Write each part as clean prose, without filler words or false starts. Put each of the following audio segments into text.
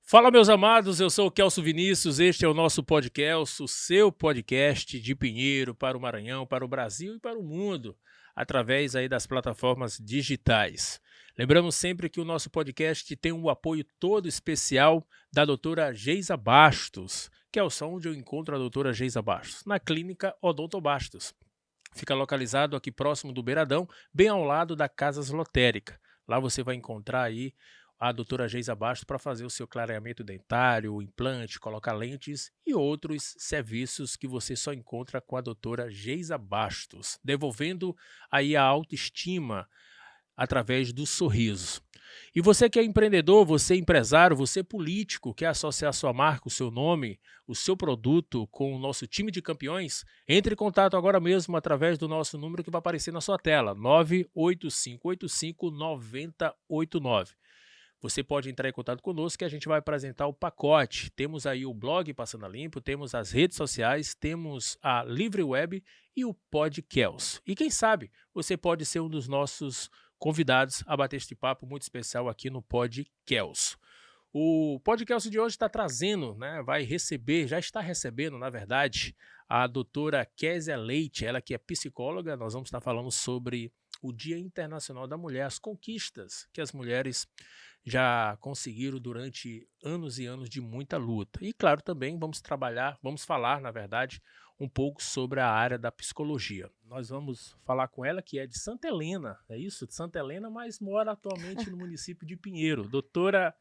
Fala, meus amados, eu sou o Kelso Vinícius, este é o nosso podcast, o seu podcast de Pinheiro para o Maranhão, para o Brasil e para o mundo, através aí das plataformas digitais. Lembramos sempre que o nosso podcast tem um apoio todo especial da doutora Geisa Bastos, que é o som onde eu encontro a doutora Geisa Bastos, na clínica Odonto Bastos. Fica localizado aqui próximo do Beiradão, bem ao lado da Casas Lotérica. Lá você vai encontrar aí a doutora Geisa Bastos para fazer o seu clareamento dentário, implante, colocar lentes e outros serviços que você só encontra com a doutora Geisa Bastos, devolvendo aí a autoestima através do sorriso. E você que é empreendedor, você empresário, você político, quer associar sua marca, o seu nome, o seu produto com o nosso time de campeões, entre em contato agora mesmo através do nosso número que vai aparecer na sua tela, 985859089. Você pode entrar em contato conosco que a gente vai apresentar o pacote. Temos aí o blog Passando a Limpo, temos as redes sociais, temos a Livre Web e o Podcast. E quem sabe você pode ser um dos nossos convidados a bater este papo muito especial aqui no Podcast. O podcast de hoje está trazendo, né, vai receber, já está recebendo, na verdade, a doutora Kézia Leite, ela que é psicóloga. Nós vamos estar falando sobre o Dia Internacional da Mulher, as conquistas que as mulheres já conseguiram durante anos e anos de muita luta. E, claro, também vamos falar, na verdade, um pouco sobre a área da psicologia. Nós vamos falar com ela, que é de Santa Helena, é isso? De Santa Helena, mas mora atualmente no município de Pinheiro. Doutora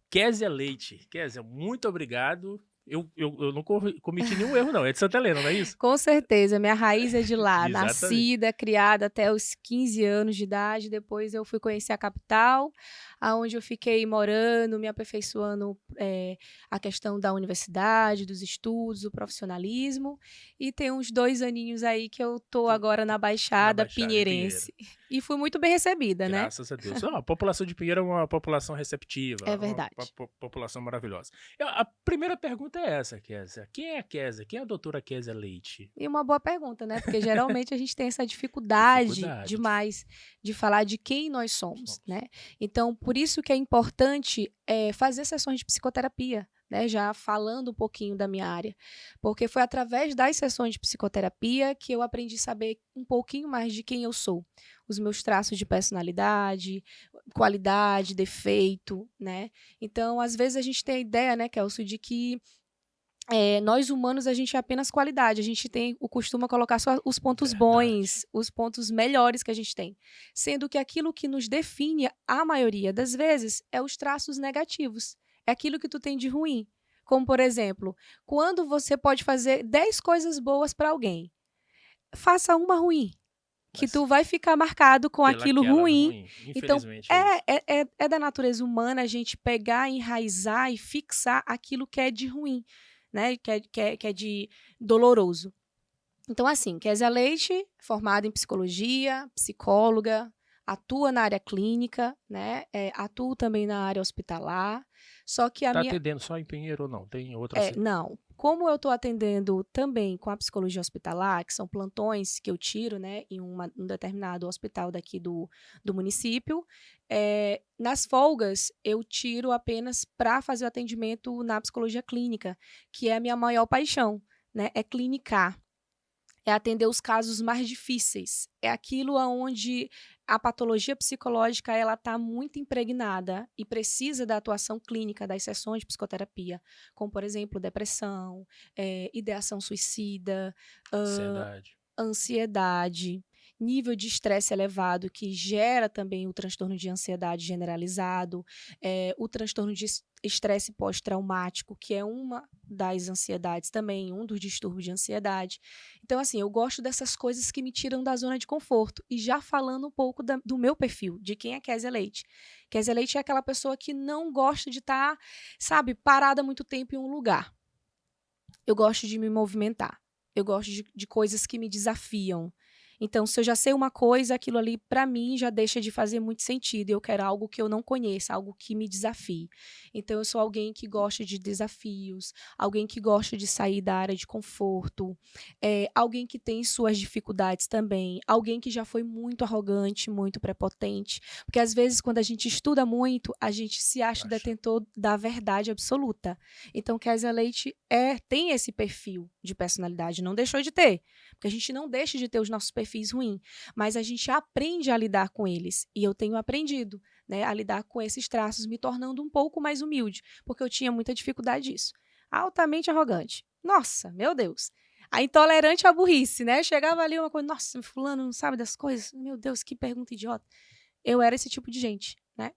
Kézia Leite. Kézia, muito obrigado. Eu não cometi nenhum erro, não. É de Santa Helena, não é isso? Com certeza, minha raiz é de lá, Exatamente. nascida, criada até os 15 anos de idade, depois eu fui conhecer a capital, aonde eu fiquei morando, me aperfeiçoando a questão da universidade, dos estudos, o profissionalismo, e tem uns 2 aninhos aí que eu tô agora na Na Baixada Baixada de Pinheiro. Pinheirense, e fui muito bem recebida, né? Graças a Deus. A população de Pinheiro é uma população receptiva, É uma verdade. população maravilhosa. A primeira pergunta é essa, Kézia. Quem é a Kézia? Quem é a doutora Kézia Leite? E uma boa pergunta, né, porque geralmente a gente tem essa dificuldade Dificuldade de demais de falar de quem nós somos, somos. né. Então, por isso que é importante, fazer sessões de psicoterapia, né, já falando um pouquinho da minha área, porque foi através das sessões de psicoterapia que eu aprendi a saber um pouquinho mais de quem eu sou, os meus traços de personalidade, qualidade, defeito, né. Então, às vezes a gente tem a ideia, né, Kelso, de que nós humanos, a gente é apenas qualidade, a gente tem o costume a colocar só os pontos Verdade. bons, os pontos melhores que a gente tem, sendo que aquilo que nos define, a maioria das vezes, é os traços negativos, é aquilo que tu tem de ruim. Como, por exemplo, quando você pode fazer 10 coisas boas para alguém, faça uma ruim, que Mas tu vai ficar marcado com aquilo pelaquela ruim. ruim. Então, Infelizmente é isso. é da natureza humana a gente pegar, enraizar e fixar aquilo que é de ruim, né, que é de doloroso. Então, assim, Kézia Leite, formada em psicologia, psicóloga, atua na área clínica, né, atuo também na área hospitalar, só que a Tá minha atendendo só em Pinheiro ou não? Tem outras. não. Como eu estou atendendo também com a psicologia hospitalar, que são plantões que eu tiro, né, em um determinado hospital daqui do município, nas folgas eu tiro apenas para fazer o atendimento na psicologia clínica, que é a minha maior paixão, né, é clinicar. É atender os casos mais difíceis. É aquilo aonde a patologia psicológica ela está muito impregnada e precisa da atuação clínica das sessões de psicoterapia, como, por exemplo, depressão, ideação suicida, Ansiedade. ansiedade, nível de estresse elevado que gera também o transtorno de ansiedade generalizado, o transtorno de estresse pós-traumático, que é uma das ansiedades também, um dos distúrbios de ansiedade. Então, assim, eu gosto dessas coisas que me tiram da zona de conforto. E já falando um pouco do meu perfil, de quem é Kézia Leite. Kézia Leite é aquela pessoa que não gosta de estar, sabe, parada muito tempo em um lugar. Eu gosto de me movimentar. Eu gosto de coisas que me desafiam. Então, se eu já sei uma coisa, aquilo ali, para mim, já deixa de fazer muito sentido. Eu quero algo que eu não conheça, algo que me desafie. Então, eu sou alguém que gosta de desafios, alguém que gosta de sair da área de conforto, alguém que tem suas dificuldades também, alguém que já foi muito arrogante, muito prepotente. Porque, às vezes, quando a gente estuda muito, a gente se acha detentor da verdade absoluta. Então, Kézia Leite tem esse perfil de personalidade, não deixou de ter. Porque a gente não deixa de ter os nossos perfis ruins, mas a gente aprende a lidar com eles. E eu tenho aprendido, né, a lidar com esses traços, me tornando um pouco mais humilde, porque eu tinha muita dificuldade disso. Altamente arrogante. Nossa, meu Deus. A intolerante à burrice, né? Chegava ali uma coisa, nossa, fulano não sabe das coisas. Meu Deus, que pergunta idiota. Eu era esse tipo de gente, né?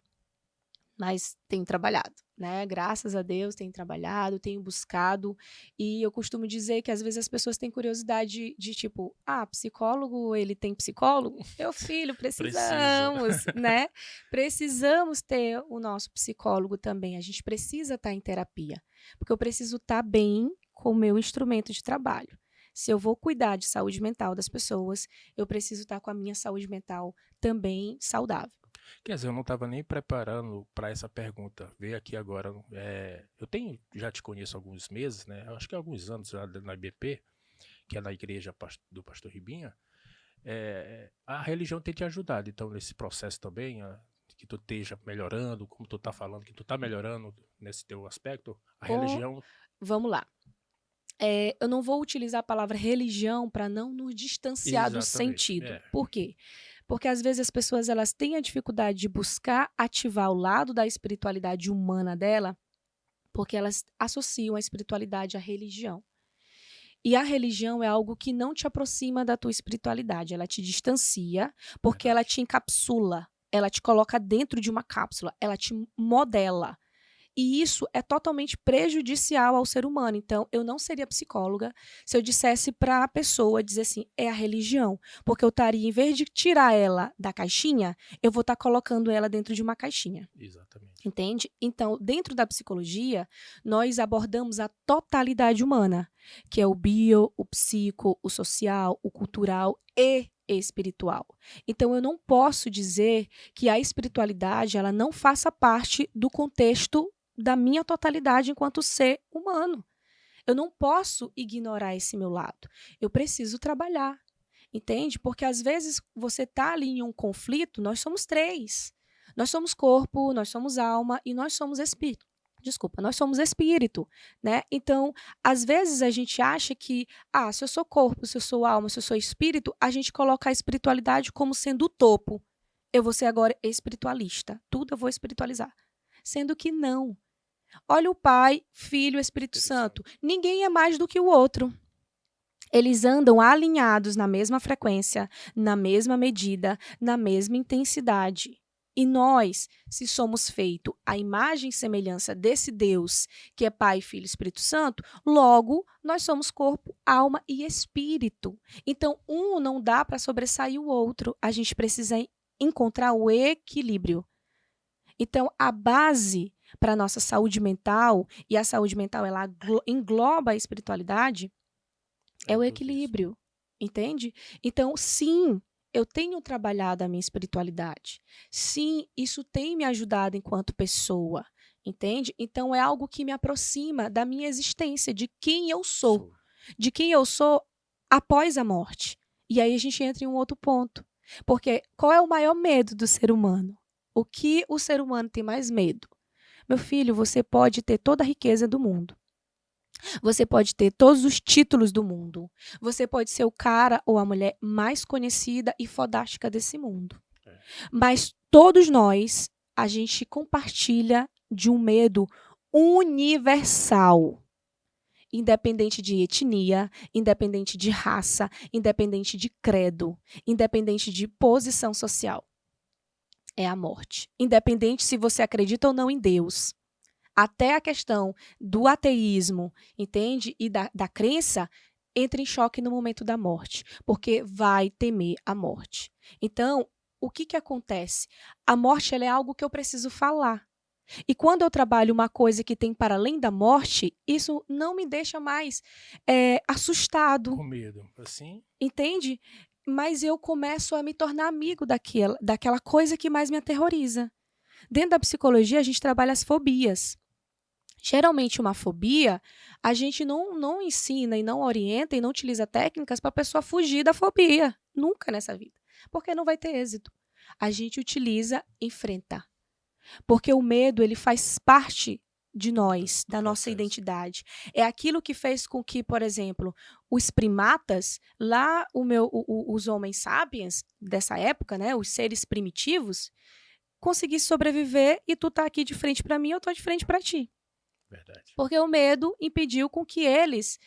Mas tenho trabalhado, né? Graças a Deus, tenho trabalhado, tenho buscado. E eu costumo dizer que às vezes as pessoas têm curiosidade de tipo, psicólogo, ele tem psicólogo? Meu filho, precisamos, né? Precisamos ter o nosso psicólogo também. A gente precisa estar em terapia, porque eu preciso estar bem com o meu instrumento de trabalho. Se eu vou cuidar de saúde mental das pessoas, eu preciso estar com a minha saúde mental também saudável. Quer dizer, eu não estava nem preparando para essa pergunta. Veio aqui agora. Já te conheço há alguns meses, né? Acho que há alguns anos já na IBP, que é na igreja do Pastor Ribinha. A religião tem te ajudado, então, nesse processo também, que tu esteja melhorando, como tu tá falando, que tu tá melhorando nesse teu aspecto, a religião... Vamos lá. Eu não vou utilizar a palavra religião para não nos distanciar do sentido. Por quê? Porque às vezes as pessoas elas têm a dificuldade de buscar ativar o lado da espiritualidade humana dela, porque elas associam a espiritualidade à religião. E a religião é algo que não te aproxima da tua espiritualidade, ela te distancia, porque ela te encapsula, ela te coloca dentro de uma cápsula, ela te modela. E isso é totalmente prejudicial ao ser humano. Então, eu não seria psicóloga se eu dissesse para a pessoa, dizer assim, é a religião. Porque eu estaria, em vez de tirar ela da caixinha, eu vou estar colocando ela dentro de uma caixinha. Exatamente. Entende? Então, dentro da psicologia, nós abordamos a totalidade humana, que é o bio, o psico, o social, o cultural e espiritual. Então, eu não posso dizer que a espiritualidade ela não faça parte do contexto da minha totalidade enquanto ser humano. Eu não posso ignorar esse meu lado. Eu preciso trabalhar, entende? Porque às vezes você está ali em um conflito, nós somos três. Nós somos corpo, nós somos alma e nós somos espírito. Desculpa, nós somos espírito, né? Então, às vezes a gente acha que, se eu sou corpo, se eu sou alma, se eu sou espírito, a gente coloca a espiritualidade como sendo o topo. Eu vou ser agora espiritualista, tudo eu vou espiritualizar. Sendo que não. Olha o Pai, Filho, Espírito Santo. Ninguém é mais do que o outro. Eles andam alinhados na mesma frequência, na mesma medida, na mesma intensidade. E nós, se somos feitos à imagem e semelhança desse Deus, que é Pai, Filho e Espírito Santo, logo nós somos corpo, alma e espírito. Então, um não dá para sobressair o outro. A gente precisa encontrar o equilíbrio. Então, a base para a nossa saúde mental, e a saúde mental ela engloba a espiritualidade, é o equilíbrio, entende? Então, sim, eu tenho trabalhado a minha espiritualidade. Sim, isso tem me ajudado enquanto pessoa, entende? Então, é algo que me aproxima da minha existência, de quem eu sou. De quem eu sou após a morte. E aí a gente entra em um outro ponto. Porque qual é o maior medo do ser humano? O que o ser humano tem mais medo? Meu filho, você pode ter toda a riqueza do mundo. Você pode ter todos os títulos do mundo. Você pode ser o cara ou a mulher mais conhecida e fodástica desse mundo. Mas todos nós, a gente compartilha de um medo universal. Independente de etnia, independente de raça, independente de credo, independente de posição social. É a morte. Independente se você acredita ou não em Deus. Até a questão do ateísmo, entende? E da crença, entra em choque no momento da morte, porque vai temer a morte. Então, o que acontece? A morte ela é algo que eu preciso falar. E quando eu trabalho uma coisa que tem para além da morte, isso não me deixa mais assustado. Com medo, assim? Entende? mas eu começo a me tornar amigo daquela coisa que mais me aterroriza. Dentro da psicologia, a gente trabalha as fobias. Geralmente, uma fobia, a gente não ensina e não orienta e não utiliza técnicas para a pessoa fugir da fobia. Nunca nessa vida. Porque não vai ter êxito. A gente utiliza enfrentar. Porque o medo, ele faz parte de nós, da nossa identidade. É aquilo que fez com que, por exemplo, os primatas, lá os homens sapiens dessa época, né, os seres primitivos, conseguissem sobreviver e tu tá aqui de frente para mim, eu tô de frente para ti. Verdade. Porque o medo impediu com que eles,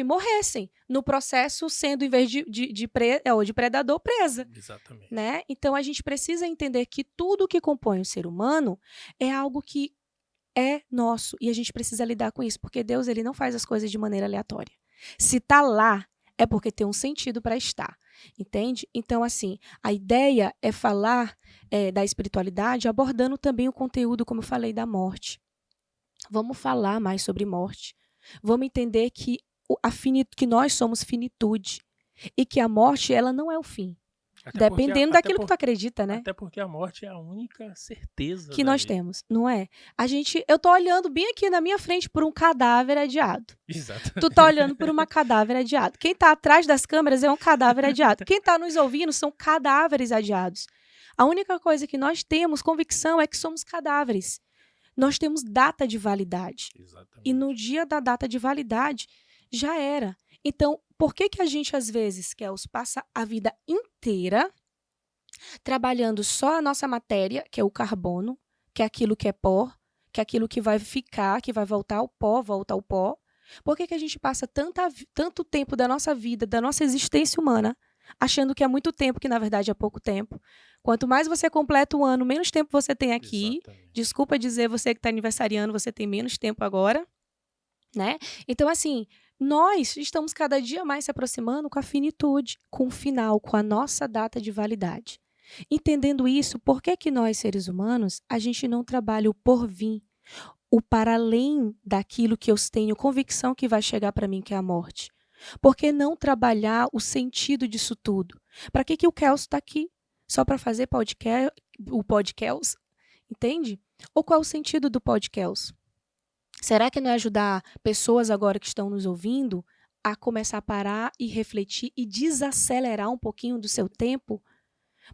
morressem no processo, sendo, em vez de predador, presa. Exatamente. Né? Então, a gente precisa entender que tudo que compõe o ser humano é algo que é nosso. E a gente precisa lidar com isso, porque Deus, ele não faz as coisas de maneira aleatória. Se está lá, é porque tem um sentido para estar. Entende? Então, assim, a ideia é falar da espiritualidade, abordando também o conteúdo, como eu falei, da morte. Vamos falar mais sobre morte. Vamos entender que nós somos finitude e que a morte, ela não é o fim. Dependendo daquilo que tu acredita, né? Até porque a morte é a única certeza que nós temos, não é? Eu tô olhando bem aqui na minha frente por um cadáver adiado. Exato. Tu tá olhando por uma cadáver adiado. Quem tá atrás das câmeras é um cadáver adiado. Quem tá nos ouvindo são cadáveres adiados. A única coisa que nós temos convicção é que somos cadáveres. Nós temos data de validade. Exatamente. E no dia da data de validade, já era. Então, por que a gente, às vezes, passa a vida inteira trabalhando só a nossa matéria, que é o carbono, que é aquilo que é pó, que é aquilo que vai ficar, que vai voltar ao pó, volta ao pó? Por que a gente passa tanto tempo da nossa vida, da nossa existência humana, achando que é muito tempo, que na verdade é pouco tempo? Quanto mais você completa o ano, menos tempo você tem aqui. Exatamente. Desculpa dizer, você que está aniversariando, você tem menos tempo agora, né? Então, assim, nós estamos cada dia mais se aproximando com a finitude, com o final, com a nossa data de validade. Entendendo isso, por que nós, seres humanos, a gente não trabalha o porvir, o para além daquilo que eu tenho convicção que vai chegar para mim, que é a morte? Por que não trabalhar o sentido disso tudo? Para que o Kelso está aqui? Só para fazer o podcast? Entende? Ou qual é o sentido do podcast? Será que não é ajudar pessoas agora que estão nos ouvindo a começar a parar e refletir e desacelerar um pouquinho do seu tempo?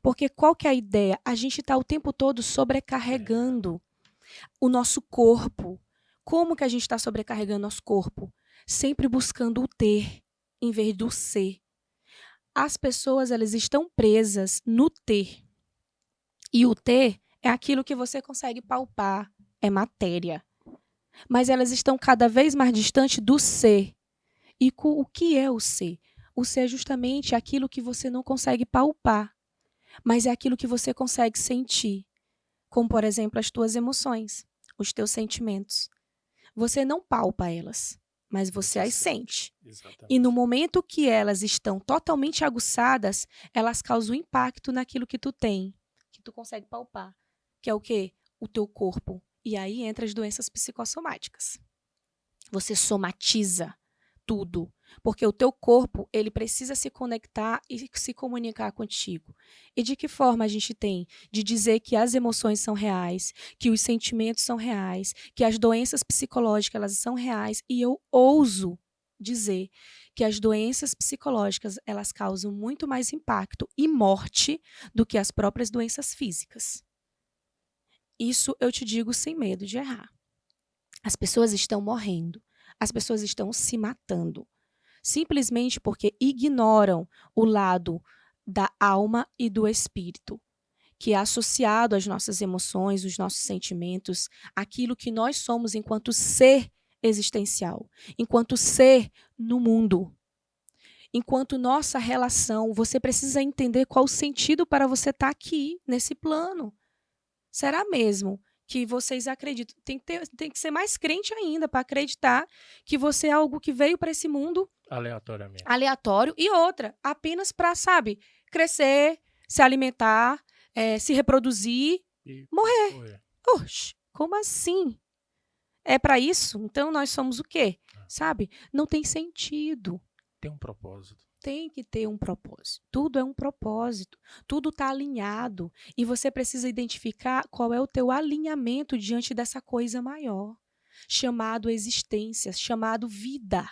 Porque qual que é a ideia? A gente está o tempo todo sobrecarregando o nosso corpo. Como que a gente está sobrecarregando nosso corpo? Sempre buscando o ter, em vez do ser. As pessoas, elas estão presas no ter. E o ter é aquilo que você consegue palpar, é matéria. Mas elas estão cada vez mais distantes do ser. E o que é o ser? O ser é justamente aquilo que você não consegue palpar, mas é aquilo que você consegue sentir, como, por exemplo, as tuas emoções, os teus sentimentos. Você não palpa elas, mas você as sente. Exatamente. E no momento que elas estão totalmente aguçadas, elas causam impacto naquilo que tu tem, que tu consegue palpar, que é o quê? O teu corpo. E aí entra as doenças psicossomáticas. Você somatiza tudo, porque o teu corpo, ele precisa se conectar e se comunicar contigo. E de que forma a gente tem de dizer que as emoções são reais, que os sentimentos são reais, que as doenças psicológicas elas são reais, e eu ouso dizer que as doenças psicológicas elas causam muito mais impacto e morte do que as próprias doenças físicas. Isso eu te digo sem medo de errar. As pessoas estão morrendo. As pessoas estão se matando. Simplesmente porque ignoram o lado da alma e do espírito, que é associado às nossas emoções, os nossos sentimentos, aquilo que nós somos enquanto ser existencial, enquanto ser no mundo. Enquanto nossa relação, você precisa entender qual o sentido para você estar aqui, nesse plano. Será mesmo que vocês acreditam? Tem que ser mais crente ainda para acreditar que você é algo que veio para esse mundo aleatoriamente. Aleatório. E outra, apenas para, crescer, se alimentar, se reproduzir, E morrer. Oxe, como assim? É para isso? Então nós somos o quê? Não tem sentido. Tem um propósito. tem que ter um propósito. Tudo é um propósito. Tudo está alinhado. E você precisa identificar qual é o teu alinhamento diante dessa coisa maior, chamado existência, chamado vida.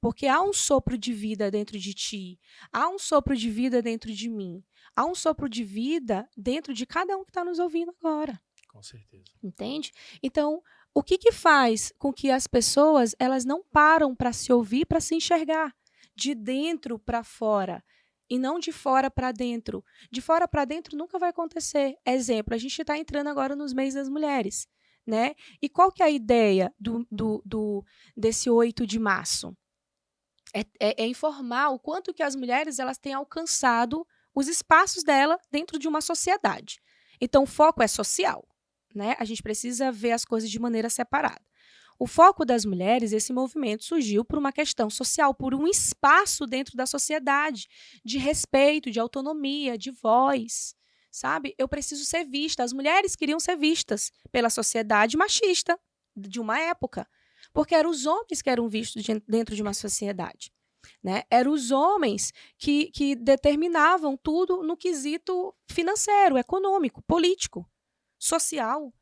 Porque há um sopro de vida dentro de ti, há um sopro de vida dentro de mim, há um sopro de vida dentro de cada um que está nos ouvindo agora. Com certeza. Entende? Então, o que que faz com que as pessoas elas não param para se ouvir, para se enxergar de dentro para fora e não de fora para dentro? De fora para dentro nunca vai acontecer. Exemplo, a gente está entrando agora nos meses das mulheres, né? E qual que é a ideia desse 8 de março? É informar o quanto que as mulheres elas têm alcançado os espaços dela dentro de uma sociedade. Então, o foco é social, né? A gente precisa ver as coisas de maneira separada. O foco das mulheres, esse movimento surgiu por uma questão social, por um espaço dentro da sociedade, de respeito, de autonomia, de voz, sabe? Eu preciso ser vista. As mulheres queriam ser vistas pela sociedade machista de uma época, porque eram os homens que eram vistos dentro de uma sociedade, né? Eram os homens que determinavam tudo no quesito financeiro, econômico, político, social.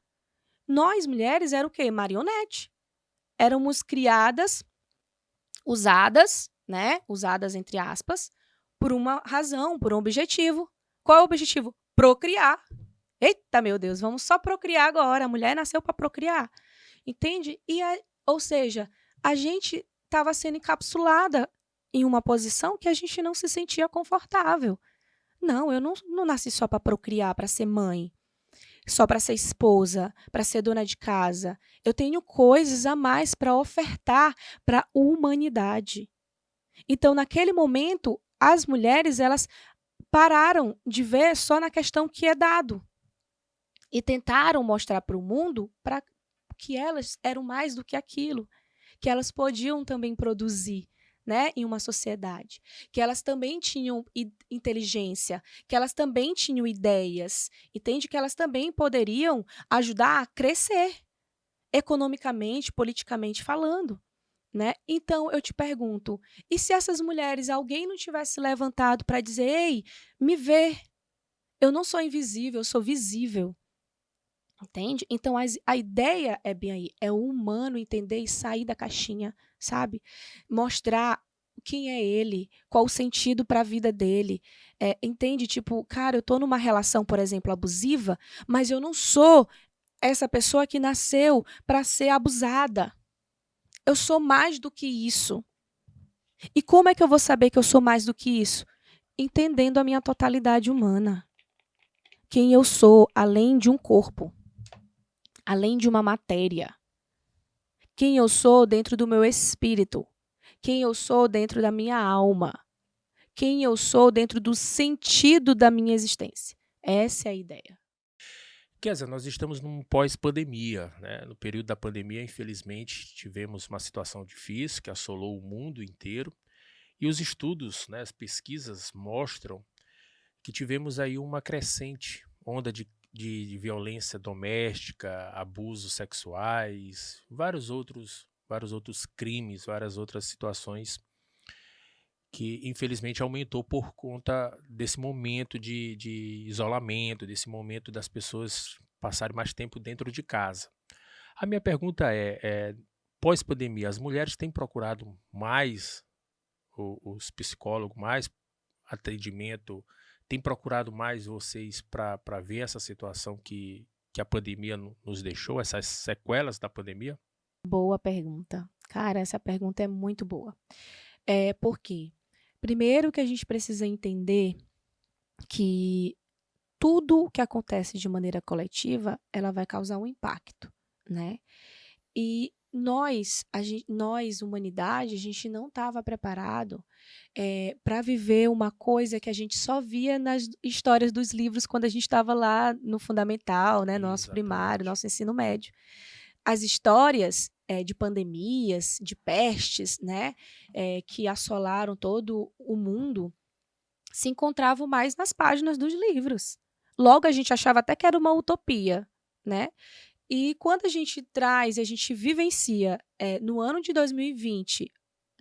Nós, mulheres, era o quê? Marionete. Éramos criadas, usadas, né? Usadas entre aspas, por uma razão, por um objetivo. Qual é o objetivo? Procriar. Eita, meu Deus, vamos só procriar agora. A mulher nasceu para procriar. Entende? Ou seja, a gente estava sendo encapsulada em uma posição que a gente não se sentia confortável. Não, eu não nasci só para procriar, para ser mãe, só para ser esposa, para ser dona de casa. Eu tenho coisas a mais para ofertar para a humanidade. Então, naquele momento, as mulheres elas pararam de ver só na questão que é dado e tentaram mostrar para o mundo que elas eram mais do que aquilo, que elas podiam também produzir, né, em uma sociedade, que elas também tinham inteligência, que elas também tinham ideias, entende? Que elas também poderiam ajudar a crescer economicamente, politicamente falando, né? Então eu te pergunto, e se essas mulheres, alguém não tivesse levantado para dizer, ei, me vê, eu não sou invisível, eu sou visível. Entende? Então, a ideia é bem aí, é o humano entender e sair da caixinha, sabe? Mostrar quem é ele, qual o sentido para a vida dele. Entende? Tipo, cara, eu tô numa relação, por exemplo, abusiva, mas eu não sou essa pessoa que nasceu para ser abusada. Eu sou mais do que isso. E como é que eu vou saber que eu sou mais do que isso? Entendendo a minha totalidade humana. Quem eu sou, além de um corpo. Além de uma matéria. Quem eu sou dentro do meu espírito. Quem eu sou dentro da minha alma. Quem eu sou dentro do sentido da minha existência. Essa é a ideia. Kézia, nós estamos num pós-pandemia, né? No período da pandemia, infelizmente, tivemos uma situação difícil que assolou o mundo inteiro. E os estudos, né, as pesquisas mostram que tivemos aí uma crescente onda de violência doméstica, abusos sexuais, vários outros crimes, várias outras situações que infelizmente aumentou por conta desse momento de isolamento, desse momento das pessoas passarem mais tempo dentro de casa. A minha pergunta pós-pandemia, as mulheres têm procurado mais os psicólogos, mais atendimento, têm procurado mais vocês para ver essa situação que a pandemia nos deixou, essas sequelas da pandemia? Boa pergunta. Cara, essa pergunta é muito boa. Por quê? Primeiro que a gente precisa entender que tudo que acontece de maneira coletiva, ela vai causar um impacto, né? E nós, humanidade, a gente não estava preparado para viver uma coisa que a gente só via nas histórias dos livros quando a gente estava lá no fundamental, né, no nosso primário, Exatamente. nosso ensino médio. As histórias de pandemias, de pestes, né, que assolaram todo o mundo, se encontravam mais nas páginas dos livros. Logo, a gente achava até que era uma utopia, né? E quando a gente traz, a gente vivencia no ano de 2020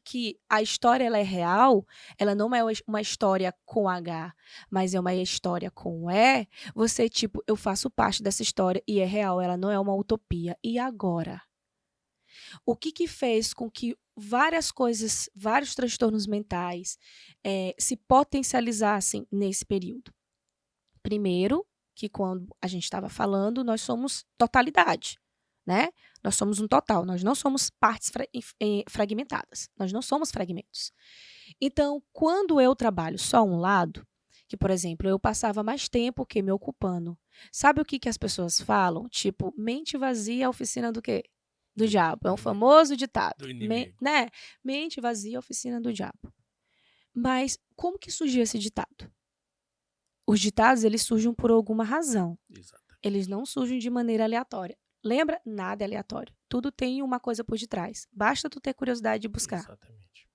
que a história ela é real, ela não é uma história com H, mas é uma história com E, você, tipo, eu faço parte dessa história e é real, ela não é uma utopia. E agora? O que fez com que várias coisas, vários transtornos mentais se potencializassem nesse período? Primeiro, que quando a gente estava falando, nós somos totalidade, né? Nós somos um total, nós não somos partes fragmentadas, nós não somos fragmentos. Então, quando eu trabalho só um lado, que, por exemplo, eu passava mais tempo que me ocupando, sabe o que as pessoas falam? Tipo, mente vazia é a oficina do quê? Do diabo. É um famoso ditado, Do inimigo. né? Mente vazia é a oficina do diabo. Mas como que surgiu esse ditado? Os ditados, eles surgem por alguma razão. Exatamente. Eles não surgem de maneira aleatória. Lembra? Nada é aleatório. Tudo tem uma coisa por detrás. Basta tu ter curiosidade de buscar. Exatamente.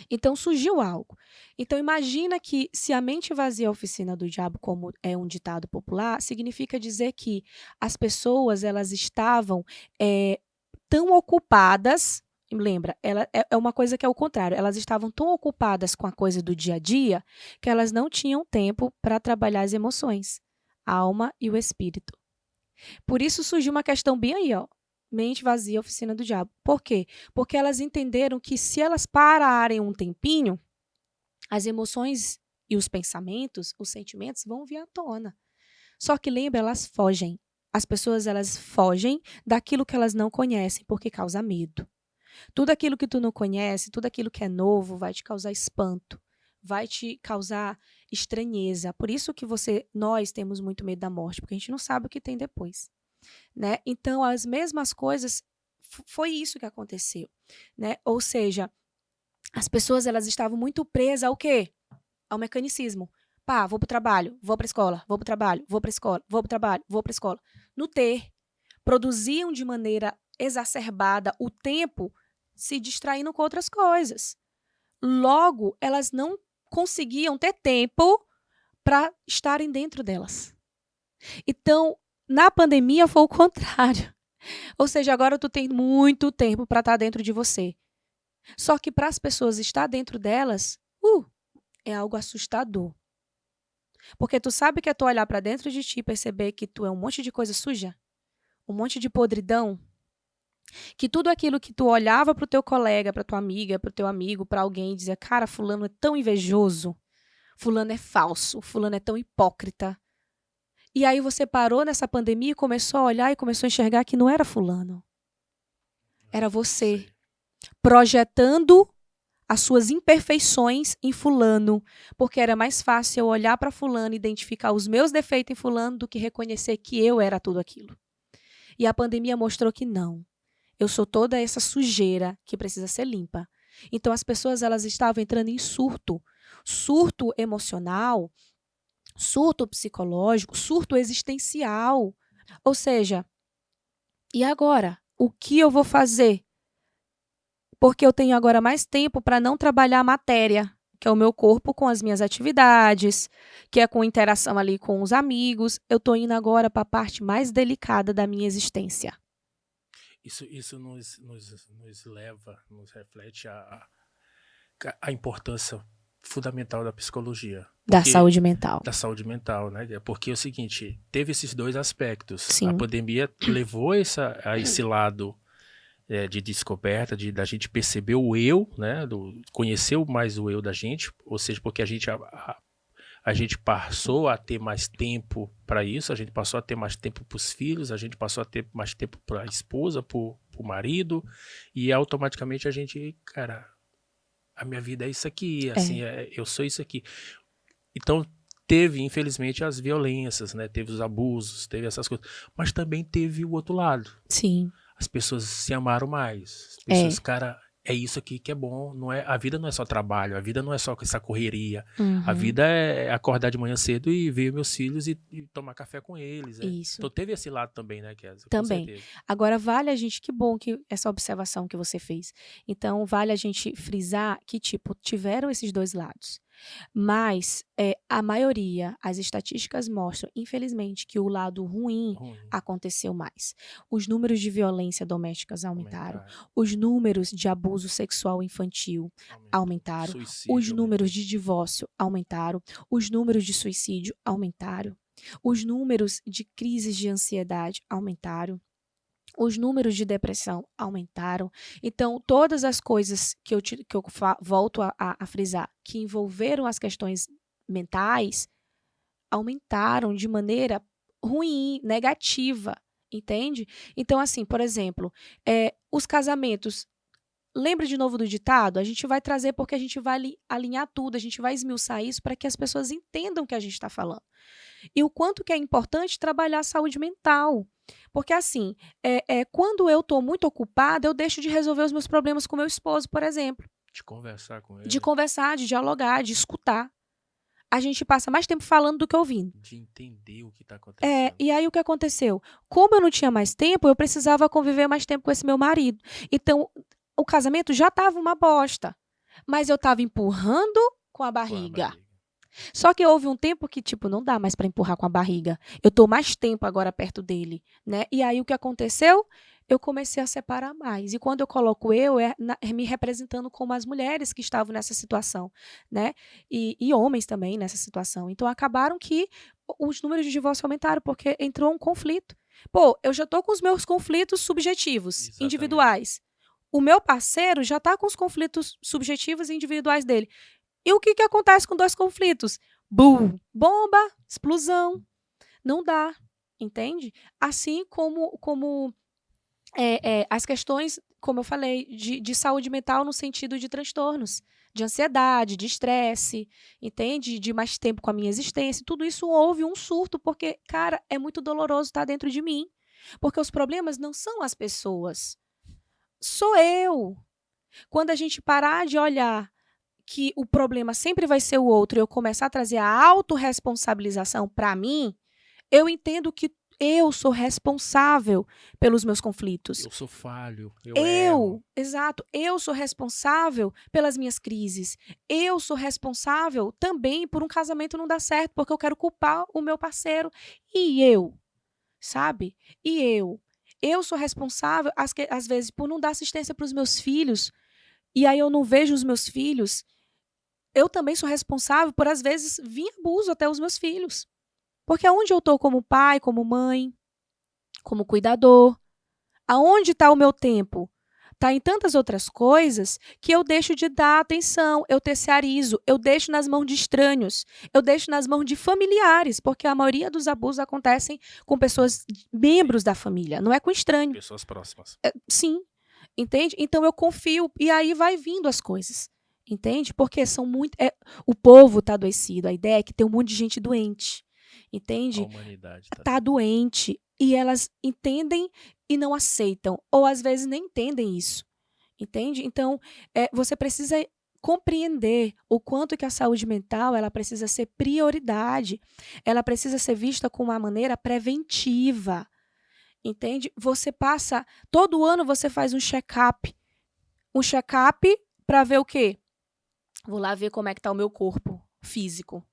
Então surgiu algo. Então imagina que se a mente vazia é a oficina do diabo, como é um ditado popular, significa dizer que as pessoas elas estavam tão ocupadas. Lembra, ela é uma coisa que é o contrário. Elas estavam tão ocupadas com a coisa do dia a dia que elas não tinham tempo para trabalhar as emoções, a alma e o espírito. Por isso surgiu uma questão bem aí, ó. Mente vazia, oficina do diabo. Por quê? Porque elas entenderam que se elas pararem um tempinho, as emoções e os pensamentos, os sentimentos vão vir à tona. Só que lembra, elas fogem. As pessoas, elas fogem daquilo que elas não conhecem, porque causa medo. Tudo aquilo que tu não conhece, tudo aquilo que é novo, vai te causar espanto, vai te causar estranheza. Por isso que nós temos muito medo da morte, porque a gente não sabe o que tem depois, né? Então, as mesmas coisas, foi isso que aconteceu, né? Ou seja, as pessoas, elas estavam muito presas ao quê? Ao mecanicismo. Pá, vou pro trabalho, vou pra escola, vou pro trabalho, vou pra escola, vou pro trabalho, vou pra escola. No ter, produziam de maneira exacerbada o tempo se distraindo com outras coisas. Logo, elas não conseguiam ter tempo para estarem dentro delas. Então, na pandemia foi o contrário. Ou seja, agora tu tem muito tempo para estar dentro de você. Só que para as pessoas estar dentro delas, é algo assustador. Porque tu sabe que é tu olhar para dentro de ti e perceber que tu é um monte de coisa suja, um monte de podridão, que tudo aquilo que tu olhava para o teu colega, para tua amiga, para o teu amigo, para alguém e dizia, cara, fulano é tão invejoso, fulano é falso, fulano é tão hipócrita. E aí você parou nessa pandemia e começou a olhar e começou a enxergar que não era fulano. Era você, projetando as suas imperfeições em fulano, porque era mais fácil eu olhar para fulano e identificar os meus defeitos em fulano do que reconhecer que eu era tudo aquilo. E a pandemia mostrou que não. Eu sou toda essa sujeira que precisa ser limpa. Então as pessoas elas estavam entrando em surto emocional, surto psicológico, surto existencial. Ou seja, e agora? O que eu vou fazer? Porque eu tenho agora mais tempo para não trabalhar a matéria, que é o meu corpo com as minhas atividades, que é com interação ali com os amigos. Eu estou indo agora para a parte mais delicada da minha existência. Isso nos leva, nos reflete a importância fundamental da psicologia. Da saúde mental. Da saúde mental, né? Porque é o seguinte, teve esses dois aspectos. Sim. A pandemia levou a esse lado de descoberta, da gente perceber o eu, né? Conhecer mais o eu da gente, ou seja, porque a gente passou a ter mais tempo para isso, a gente passou a ter mais tempo para os filhos, a gente passou a ter mais tempo para a esposa, para o marido, e automaticamente a gente, cara, a minha vida é isso aqui, assim, eu sou isso aqui. Então, teve, infelizmente, as violências, né? Teve os abusos, teve essas coisas, mas também teve o outro lado. Sim. As pessoas se amaram mais. As pessoas, cara, é isso aqui que é bom. A vida não é só trabalho, a vida não é só essa correria. Uhum. A vida é acordar de manhã cedo e ver meus filhos e tomar café com eles. Isso. Então teve esse lado também, né, Kézia? Também. Com certeza. Agora, vale a gente, que bom que essa observação que você fez. Então, vale a gente frisar que, tipo, tiveram esses dois lados. Mas a maioria, as estatísticas mostram, infelizmente, que o lado ruim aconteceu mais. Os números de violência domésticas aumentaram, os números de abuso sexual infantil aumentaram, os números de divórcio aumentaram, os números de suicídio aumentaram, os números de crises de ansiedade aumentaram. Os números de depressão aumentaram. Então, todas as coisas que eu volto a frisar, que envolveram as questões mentais, aumentaram de maneira ruim, negativa, entende? Então, assim, por exemplo, os casamentos. Lembra de novo do ditado? A gente vai trazer porque a gente vai alinhar tudo, a gente vai esmiuçar isso para que as pessoas entendam o que a gente está falando. E o quanto que é importante trabalhar a saúde mental. Porque, assim, quando eu estou muito ocupada, eu deixo de resolver os meus problemas com meu esposo, por exemplo. De conversar com ele. De conversar, de dialogar, de escutar. A gente passa mais tempo falando do que ouvindo. De entender o que está acontecendo. E aí o que aconteceu? Como eu não tinha mais tempo, eu precisava conviver mais tempo com esse meu marido. Então, o casamento já estava uma bosta. Mas eu estava empurrando com a barriga. Só que houve um tempo que, tipo, não dá mais para empurrar com a barriga. Eu tô mais tempo agora perto dele, né? E aí o que aconteceu? Eu comecei a separar mais. E quando eu coloco me representando como as mulheres que estavam nessa situação, né? E homens também nessa situação. Então acabaram que os números de divórcio aumentaram porque entrou um conflito. Pô, eu já tô com os meus conflitos subjetivos, individuais. O meu parceiro já tá com os conflitos subjetivos e individuais dele. E o que acontece com dois conflitos? Bum! Bomba, explosão. Não dá, entende? Assim como as questões, como eu falei, de saúde mental no sentido de transtornos, de ansiedade, de estresse, entende? De mais tempo com a minha existência. Tudo isso houve um surto, porque, cara, é muito doloroso estar dentro de mim. Porque os problemas não são as pessoas. Sou eu. Quando a gente parar de olhar que o problema sempre vai ser o outro e eu começar a trazer a autorresponsabilização para mim, eu entendo que eu sou responsável pelos meus conflitos. Eu sou falho, eu erro. Exato. Eu sou responsável pelas minhas crises. Eu sou responsável também por um casamento não dar certo, porque eu quero culpar o meu parceiro. E eu, sabe? E eu. Eu sou responsável, às vezes, por não dar assistência para os meus filhos. E aí eu não vejo os meus filhos. Eu também sou responsável por, às vezes, vir abuso até os meus filhos. Porque aonde eu estou como pai, como mãe, como cuidador, aonde está o meu tempo? Está em tantas outras coisas que eu deixo de dar atenção, eu terceirizo, eu deixo nas mãos de estranhos, eu deixo nas mãos de familiares, porque a maioria dos abusos acontecem com pessoas, membros da família, não é com estranho. Pessoas próximas. Sim, entende? Então eu confio e aí vai vindo as coisas. Entende? Porque são muito. O povo está adoecido. A ideia é que tem um monte de gente doente. Entende? A humanidade está doente. E elas entendem e não aceitam. Ou às vezes nem entendem isso. Entende? Então, você precisa compreender o quanto que a saúde mental ela precisa ser prioridade. Ela precisa ser vista com uma maneira preventiva. Entende? Você passa. Todo ano você faz um check-up. Um check-up para ver o quê? Vou lá ver como é que está o meu corpo físico.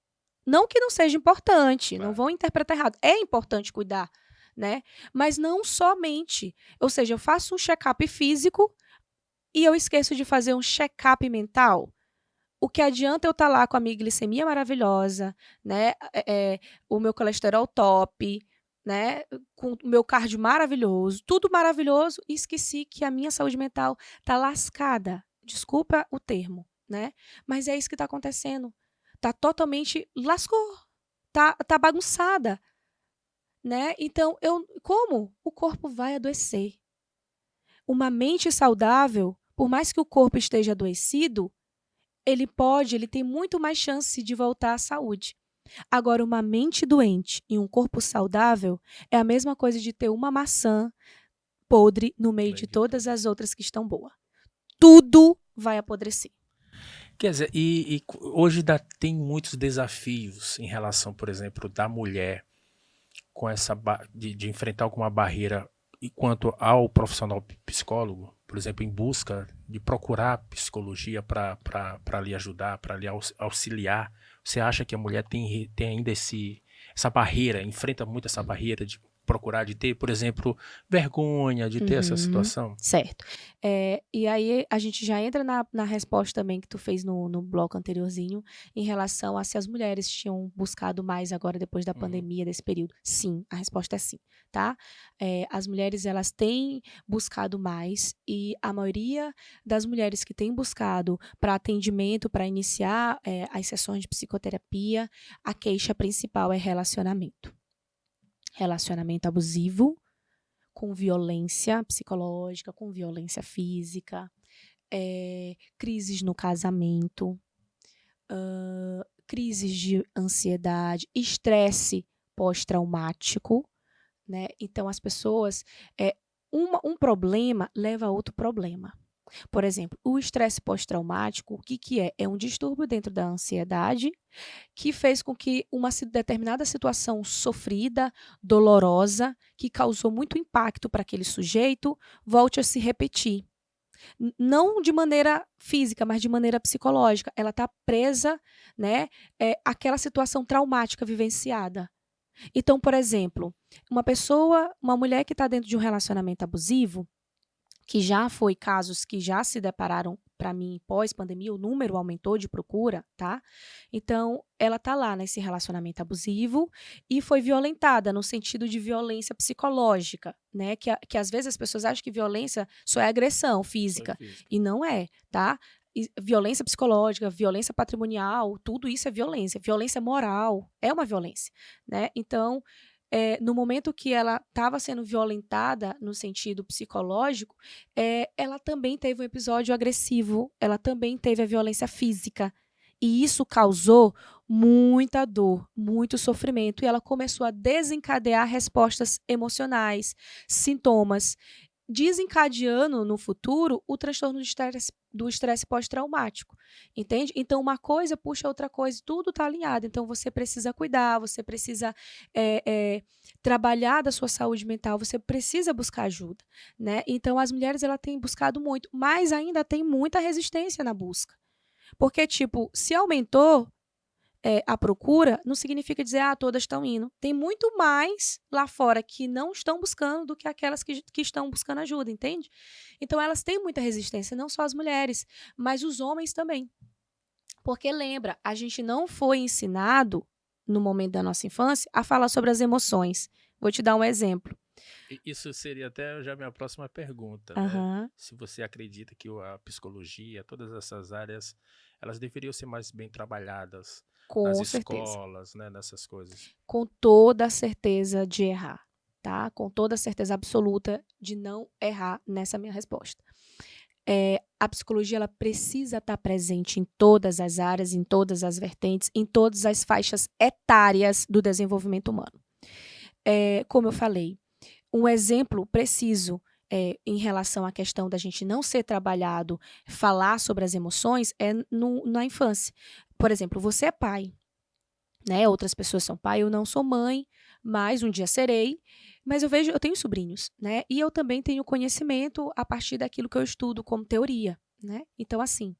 Não que não seja importante, não vão interpretar errado. É importante cuidar, né? Mas não somente. Ou seja, eu faço um check-up físico e eu esqueço de fazer um check-up mental. O que adianta eu estar lá com a minha glicemia maravilhosa, né? O meu colesterol top, né? Com o meu cardio maravilhoso, tudo maravilhoso, e esqueci que a minha saúde mental está lascada. Desculpa o termo. Né? Mas é isso que está acontecendo. Está totalmente lascou. Tá bagunçada. Né? Então, como? O corpo vai adoecer. Uma mente saudável, por mais que o corpo esteja adoecido, ele tem muito mais chance de voltar à saúde. Agora, uma mente doente e um corpo saudável é a mesma coisa de ter uma maçã podre no meio de todas as outras que estão boas. Tudo vai apodrecer. Quer dizer, e hoje tem muitos desafios em relação, por exemplo, da mulher com essa de enfrentar alguma barreira quanto ao profissional psicólogo, por exemplo, em busca de procurar psicologia para lhe ajudar, para lhe auxiliar? Você acha que a mulher tem ainda essa barreira, enfrenta muito essa barreira de procurar, de ter, por exemplo, vergonha de ter essa situação? Certo. E aí a gente já entra na resposta também que tu fez no bloco anteriorzinho, em relação a se as mulheres tinham buscado mais agora depois da pandemia, desse período. Sim, a resposta é sim, tá? As mulheres, elas têm buscado mais, e a maioria das mulheres que têm buscado para atendimento, para iniciar as sessões de psicoterapia, a queixa principal é relacionamento. Relacionamento abusivo, com violência psicológica, com violência física, crises no casamento, crises de ansiedade, estresse pós-traumático, né? Então, as pessoas, um problema leva a outro problema. Por exemplo, o estresse pós-traumático, o que que é? É um distúrbio dentro da ansiedade que fez com que uma determinada situação sofrida, dolorosa, que causou muito impacto para aquele sujeito, volte a se repetir. Não de maneira física, mas de maneira psicológica. Ela está presa, né, àquela situação traumática vivenciada. Então, por exemplo, uma mulher que está dentro de um relacionamento abusivo, que já foi casos que já se depararam para mim pós-pandemia, o número aumentou de procura, tá? Então, ela tá lá nesse relacionamento abusivo e foi violentada no sentido de violência psicológica, né? Que às vezes as pessoas acham que violência só é agressão física, e não é, tá? Violência psicológica, violência patrimonial, tudo isso é violência. Violência moral é uma violência, né? Então, no momento que ela estava sendo violentada no sentido psicológico, ela também teve um episódio agressivo, ela também teve a violência física. E isso causou muita dor, muito sofrimento. E ela começou a desencadear respostas emocionais, sintomas, desencadeando no futuro o transtorno do estresse pós-traumático, entende? Então, uma coisa puxa outra coisa, tudo está alinhado. Então, você precisa cuidar, você precisa trabalhar da sua saúde mental, você precisa buscar ajuda, né? Então, as mulheres, ela têm buscado muito, mas ainda tem muita resistência na busca. Porque, tipo, se aumentou a procura, não significa dizer, todas estão indo. Tem muito mais lá fora que não estão buscando do que aquelas que estão buscando ajuda, entende? Então, elas têm muita resistência, não só as mulheres, mas os homens também. Porque, lembra, a gente não foi ensinado, no momento da nossa infância, a falar sobre as emoções. Vou te dar um exemplo. Isso seria até já minha próxima pergunta, né? Se você acredita que a psicologia, todas essas áreas, elas deveriam ser mais bem trabalhadas nas Com certeza. escolas, né? Nessas coisas. Com toda a certeza de errar, tá? Com toda a certeza absoluta de não errar nessa minha resposta. A psicologia, ela precisa estar presente em todas as áreas, em todas as vertentes, em todas as faixas etárias do desenvolvimento humano. Como eu falei, um exemplo preciso em relação à questão da gente não ser trabalhado, falar sobre as emoções, na infância. Por exemplo, você é pai, né? Outras pessoas são pai, eu não sou mãe, mas um dia serei. Mas eu tenho sobrinhos, né? E eu também tenho conhecimento a partir daquilo que eu estudo como teoria, né? Então, assim,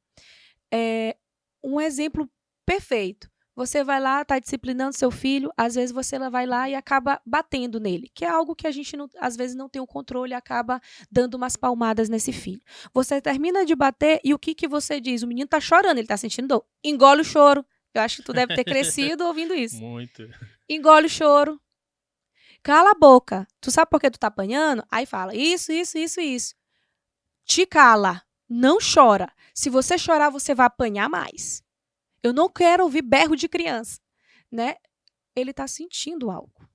um exemplo perfeito. Você vai lá, está disciplinando seu filho, às vezes você vai lá e acaba batendo nele, que é algo que a gente, às vezes, não tem o controle e acaba dando umas palmadas nesse filho. Você termina de bater e o que você diz? O menino está chorando, ele está sentindo dor. Engole o choro. Eu acho que tu deve ter crescido ouvindo isso. Muito. Engole o choro. Cala a boca. Tu sabe por que tu tá apanhando? Aí fala, isso. Te cala. Não chora. Se você chorar, você vai apanhar mais. Eu não quero ouvir berro de criança, né? Ele tá sentindo algo.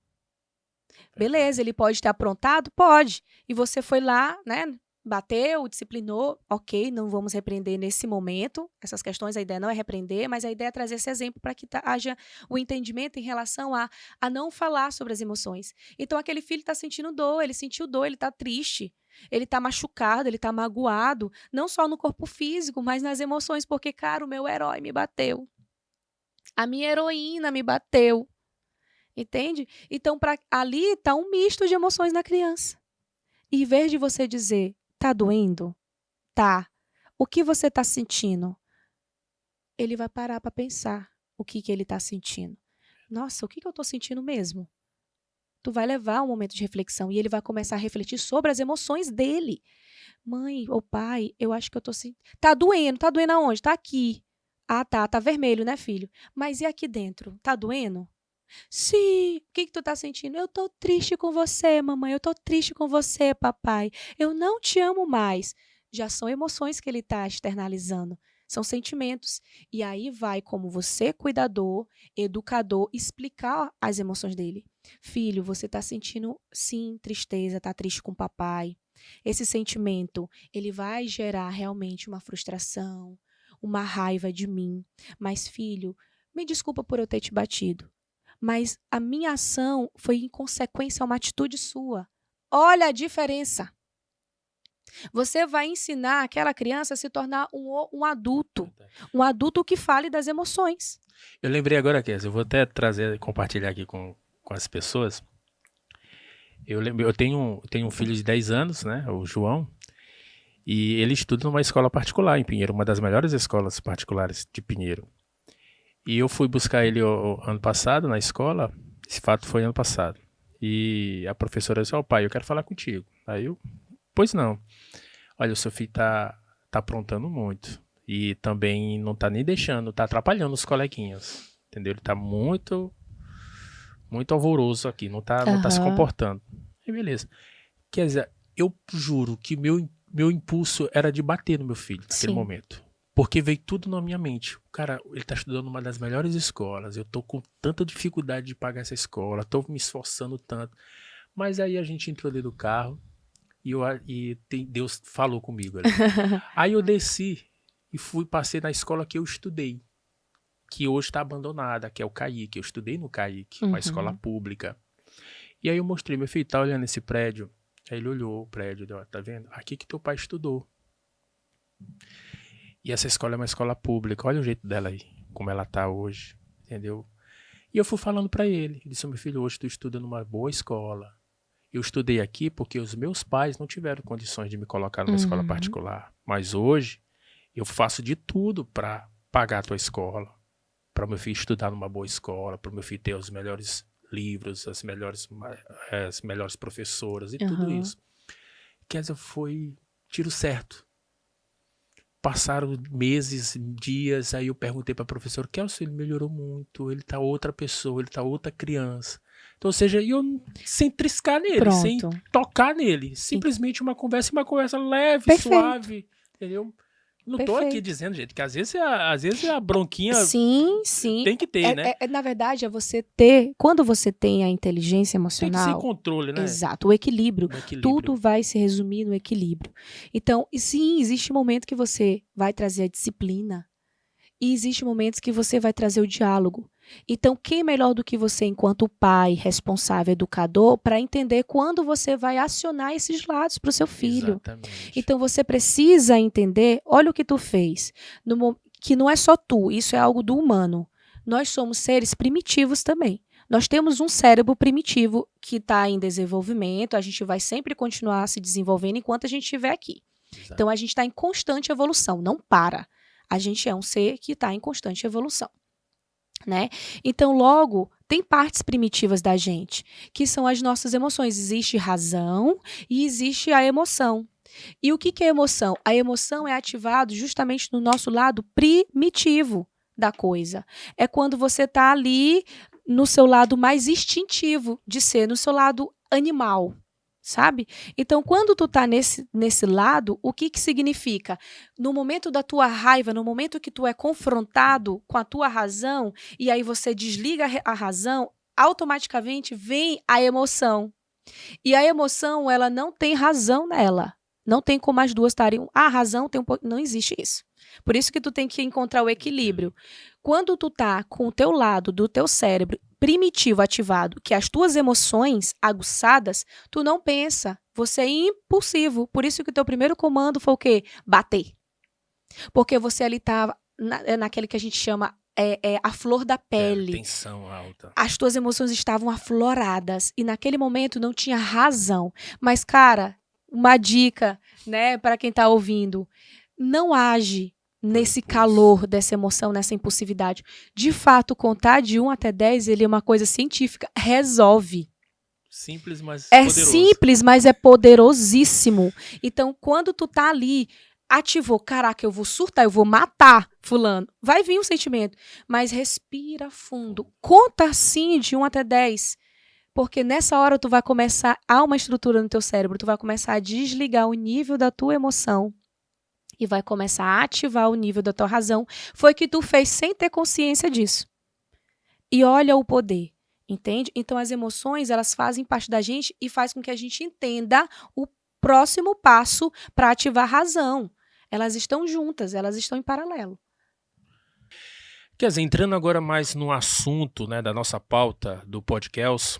Beleza, ele pode ter aprontado? Pode. E você foi lá, né? Bateu, disciplinou, ok, não vamos repreender nesse momento. Essas questões, a ideia não é repreender, mas a ideia é trazer esse exemplo para que haja o entendimento em relação a não falar sobre as emoções. Então, aquele filho está sentindo dor, ele sentiu dor, ele está triste, ele está machucado, ele está magoado, não só no corpo físico, mas nas emoções, porque, cara, o meu herói me bateu. A minha heroína me bateu. Entende? Então, ali está um misto de emoções na criança. E em vez de você dizer, tá doendo? tá? O que você tá sentindo? Ele vai parar para pensar o que ele tá sentindo. Nossa, o que eu tô sentindo mesmo? Tu vai levar um momento de reflexão e ele vai começar a refletir sobre as emoções dele. Mãe ou pai, eu acho que eu tô sentindo. Tá doendo aonde? Tá aqui. Ah, tá vermelho, né, filho? Mas e aqui dentro? Tá doendo? Sim. O que tu tá sentindo? Eu tô triste com você, mamãe. Eu tô triste com você, papai. Eu não te amo mais. Já são emoções que ele tá externalizando. São sentimentos. E aí vai como você, cuidador, educador, explicar as emoções dele. Filho, você tá sentindo, sim, tristeza, tá triste com o papai. Esse sentimento, ele vai gerar realmente uma frustração, uma raiva de mim. Mas, filho, me desculpa por eu ter te batido. Mas a minha ação foi em consequência a uma atitude sua. Olha a diferença. Você vai ensinar aquela criança a se tornar um adulto. Um adulto que fale das emoções. Eu lembrei agora, Kézia, eu vou até compartilhar aqui com as pessoas. Eu tenho um filho de 10 anos, né, o João, e ele estuda numa escola particular em Pinheiro, uma das melhores escolas particulares de Pinheiro. E eu fui buscar ele ano passado na escola, esse fato foi ano passado. E a professora disse, pai, eu quero falar contigo. Aí eu, pois não. Olha, o seu filho tá aprontando muito. E também não tá nem deixando, tá atrapalhando os coleguinhas. Entendeu? Ele tá muito alvoroço aqui, não tá se comportando. E beleza. Quer dizer, eu juro que meu impulso era de bater no meu filho naquele momento. Porque veio tudo na minha mente. Cara, ele tá estudando numa das melhores escolas. Eu tô com tanta dificuldade de pagar essa escola. Tô me esforçando tanto. Mas aí a gente entrou dentro do carro e Deus falou comigo ali. Aí eu desci e passei na escola que eu estudei. Que hoje está abandonada, que é o CAIC. Eu estudei no CAIC, uma escola pública. E aí eu mostrei, meu filho, tá olhando esse prédio? Aí ele olhou o prédio, tá vendo? Aqui que teu pai estudou. E essa escola é uma escola pública, olha o jeito dela aí, como ela tá hoje, entendeu? E eu fui falando para ele, disse, meu filho, hoje tu estuda numa boa escola. Eu estudei aqui porque os meus pais não tiveram condições de me colocar numa escola particular. Mas hoje, eu faço de tudo para pagar a tua escola, para meu filho estudar numa boa escola, para meu filho ter os melhores livros, as melhores professoras e tudo isso. Quer dizer, foi tiro certo. Passaram meses, dias, aí eu perguntei para a professora, Kelson, ele melhorou muito, ele tá outra pessoa, ele tá outra criança. Então, ou seja, eu sem triscar nele, sem tocar nele, simplesmente uma conversa leve, suave, entendeu? Não tô aqui dizendo, gente, que às vezes a bronquinha tem que ter, né? Na verdade, é você ter, quando você tem a inteligência emocional... Tem que ser controle, né? Exato, o equilíbrio. Tudo vai se resumir no equilíbrio. Então, sim, existe um momento que você vai trazer a disciplina e existe momentos que você vai trazer o diálogo. Então, quem melhor do que você, enquanto pai, responsável, educador, para entender quando você vai acionar esses lados para o seu filho. Exatamente. Então, você precisa entender, olha o que tu fez, que não é só tu, isso é algo do humano. Nós somos seres primitivos também. Nós temos um cérebro primitivo que está em desenvolvimento, a gente vai sempre continuar se desenvolvendo enquanto a gente estiver aqui. Exato. Então, a gente está em constante evolução, não para. A gente é um ser que está em constante evolução. Né? Então, logo, tem partes primitivas da gente, que são as nossas emoções. Existe razão e existe a emoção. E o que é emoção? A emoção é ativada justamente no nosso lado primitivo da coisa. É quando você está ali no seu lado mais instintivo de ser, no seu lado animal. Sabe? Então, quando tu tá nesse lado, o que significa? No momento da tua raiva, no momento que tu é confrontado com a tua razão, e aí você desliga a razão, automaticamente vem a emoção. E a emoção, ela não tem razão nela. Não tem como as duas estarem... A razão tem não existe isso. Por isso que tu tem que encontrar o equilíbrio. Quando tu tá com o teu lado do teu cérebro primitivo ativado, que as tuas emoções aguçadas, tu não pensa, você é impulsivo. Por isso que o teu primeiro comando foi o quê? Bater. Porque você ali tá naquele que a gente chama a flor da pele. Tensão alta. As tuas emoções estavam afloradas e naquele momento não tinha razão. Mas, cara, uma dica, né, para quem está ouvindo. Não age nesse impulso. calor dessa emoção, nessa impulsividade. De fato, contar de 1 até 10, ele é uma coisa científica, resolve. Simples, mas É poderoso. simples, mas é poderosíssimo. Então, quando tu tá ali, ativou, caraca, eu vou surtar, eu vou matar fulano. Vai vir um sentimento, mas respira fundo. Conta assim de 1 até 10. Porque nessa hora tu vai começar, há uma estrutura no teu cérebro, tu vai começar a desligar o nível da tua emoção e vai começar a ativar o nível da tua razão. Foi que tu fez sem ter consciência disso. E olha o poder, entende? Então as emoções, elas fazem parte da gente e faz com que a gente entenda o próximo passo para ativar a razão. Elas estão juntas, elas estão em paralelo. Quer dizer, entrando agora mais no assunto, né, da nossa pauta do podcast,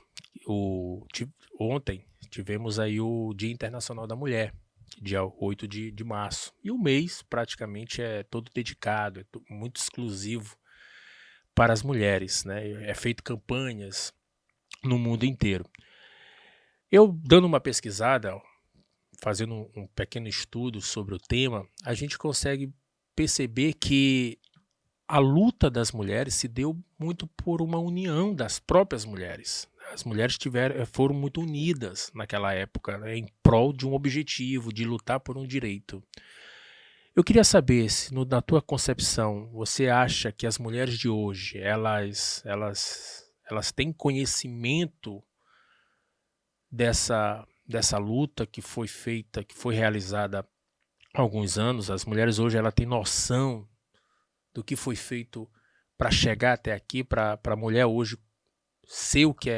ontem tivemos aí o Dia Internacional da Mulher, dia 8 de março. E o mês praticamente é todo dedicado, muito exclusivo para as mulheres, né? É feito campanhas no mundo inteiro. Eu dando uma pesquisada, fazendo um pequeno estudo sobre o tema, a gente consegue perceber que a luta das mulheres se deu muito por uma união das próprias mulheres. As mulheres foram muito unidas naquela época, né, em prol de um objetivo, de lutar por um direito. Eu queria saber se, na tua concepção, você acha que as mulheres de hoje, elas têm conhecimento dessa luta que foi feita, que foi realizada há alguns anos. As mulheres hoje ela têm noção do que foi feito para chegar até aqui, para a mulher hoje ser o que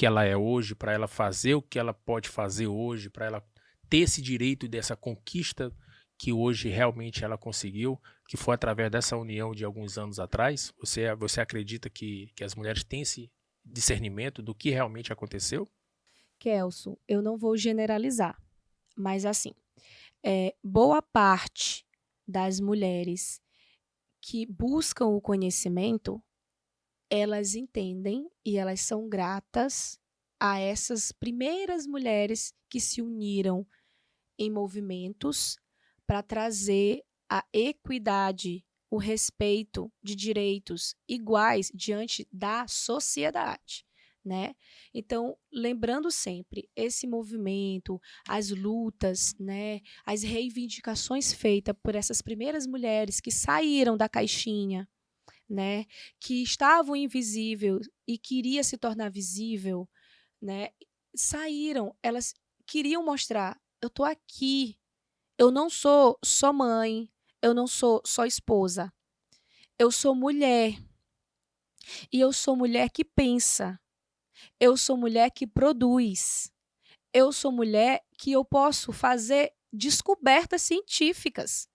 ela é hoje, para ela fazer o que ela pode fazer hoje, para ela ter esse direito dessa conquista que hoje realmente ela conseguiu, que foi através dessa união de alguns anos atrás. Você acredita que as mulheres têm esse discernimento do que realmente aconteceu? Kelso, eu não vou generalizar, mas assim, boa parte das mulheres que buscam o conhecimento, elas entendem e elas são gratas a essas primeiras mulheres que se uniram em movimentos para trazer a equidade, o respeito de direitos iguais diante da sociedade, né? Então, lembrando sempre, esse movimento, as lutas, né, as reivindicações feitas por essas primeiras mulheres que saíram da caixinha, né, que estavam invisíveis e queria se tornar visível, né, saíram, elas queriam mostrar, eu tô aqui, eu não sou só mãe, eu não sou só esposa, eu sou mulher, e eu sou mulher que pensa, eu sou mulher que produz, eu sou mulher que eu posso fazer descobertas científicas,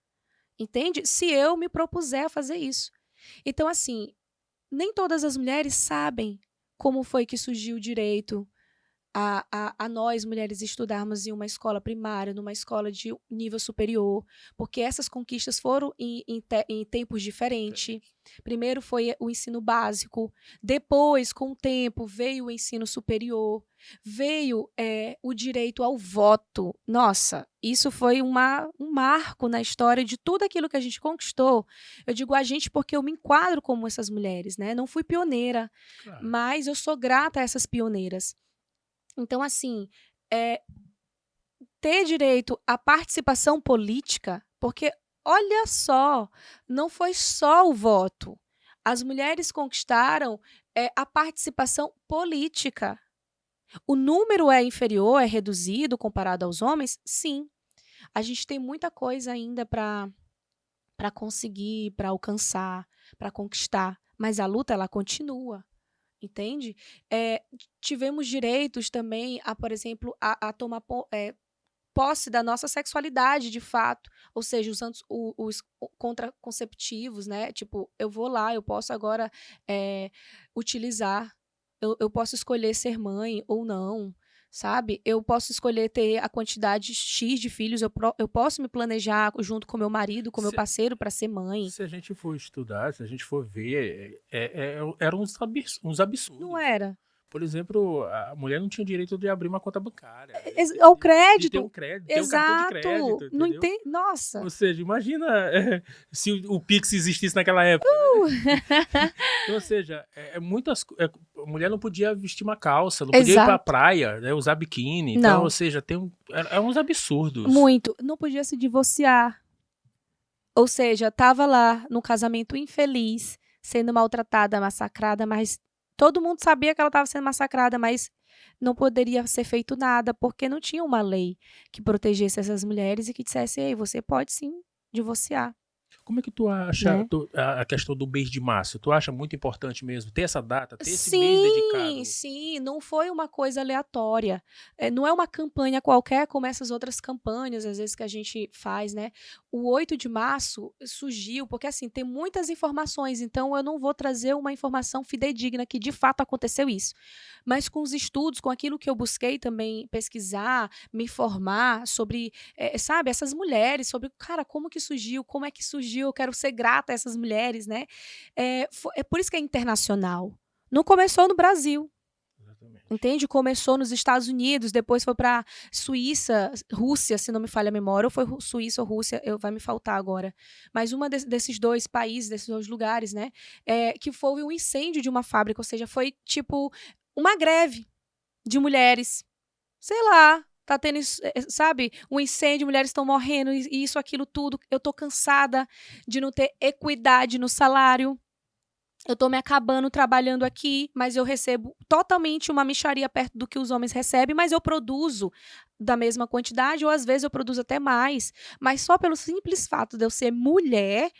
entende? Se eu me propuser a fazer isso. Então, assim, nem todas as mulheres sabem como foi que surgiu o direito a nós, mulheres, estudarmos em uma escola primária, numa escola de nível superior, porque essas conquistas foram em tempos diferentes. Primeiro foi o ensino básico, depois, com o tempo, veio o ensino superior, veio o direito ao voto. Nossa, isso foi um marco na história de tudo aquilo que a gente conquistou. Eu digo a gente porque eu me enquadro como essas mulheres, né? Não fui pioneira, Claro. mas eu sou grata a essas pioneiras. Então, assim, ter direito à participação política, porque olha só, não foi só o voto. As mulheres conquistaram a participação política. O número é inferior, é reduzido comparado aos homens? Sim. A gente tem muita coisa ainda para conseguir, para alcançar, para conquistar, mas a luta ela continua. Entende? Tivemos direitos também a, por exemplo, a tomar posse da nossa sexualidade, de fato, ou seja, usando os contraconceptivos, né? Tipo, eu vou lá, eu posso agora utilizar, eu posso escolher ser mãe ou não, sabe? Eu posso escolher ter a quantidade X de filhos, eu posso me planejar junto com meu marido, com meu Se, parceiro para ser mãe. se a gente for estudar, se a gente for ver, eram uns Não absurdos. era? por exemplo, a mulher não tinha direito de abrir uma conta bancária, Ou de ter crédito. um crédito, ter um cartão de crédito, Exato. Não entendeu? entende? Nossa. Ou seja, imagina se o Pix existisse naquela época, né? Então, ou seja, a mulher não podia vestir uma calça, não podia ir pra Exato. praia, né, usar biquíni. Então, ou Não. seja, é uns absurdos. Muito. Não podia se divorciar. Ou seja, estava lá num casamento infeliz, sendo maltratada, massacrada, mas todo mundo sabia que ela estava sendo massacrada, mas não poderia ser feito nada, porque não tinha uma lei que protegesse essas mulheres e que dissesse: "Ei, você pode sim divorciar", Como é que tu acha né? a questão do mês de março? Tu acha muito importante mesmo ter essa data, ter esse mês Sim, dedicado? sim, não foi uma coisa aleatória. Não é uma campanha qualquer como essas outras campanhas, às vezes, que a gente faz, né. O 8 de março surgiu porque, assim, tem muitas informações, então eu não vou trazer uma informação fidedigna que de fato aconteceu isso. Mas com os estudos, com aquilo que eu busquei também pesquisar, me informar sobre, sabe, essas mulheres, sobre, cara, como que surgiu, como é que surgiu, eu quero ser grata a essas mulheres, né. É por isso que é internacional. Não começou no Brasil, Exatamente. entende? Começou nos Estados Unidos, depois foi para Suíça, Rússia, se não me falha a memória, ou foi Suíça ou Rússia, vai me faltar agora. Mas uma desses 2 países, desses 2 lugares, né, que foi um incêndio de uma fábrica, ou seja, foi tipo uma greve de mulheres. Sei lá, tá tendo sabe, um incêndio, mulheres estão morrendo, e isso, aquilo tudo. Eu tô cansada de não ter equidade no salário. Eu tô me acabando trabalhando aqui, mas eu recebo totalmente uma mixaria perto do que os homens recebem, mas eu produzo da mesma quantidade, ou às vezes eu produzo até mais. Mas só pelo simples fato de eu ser mulher,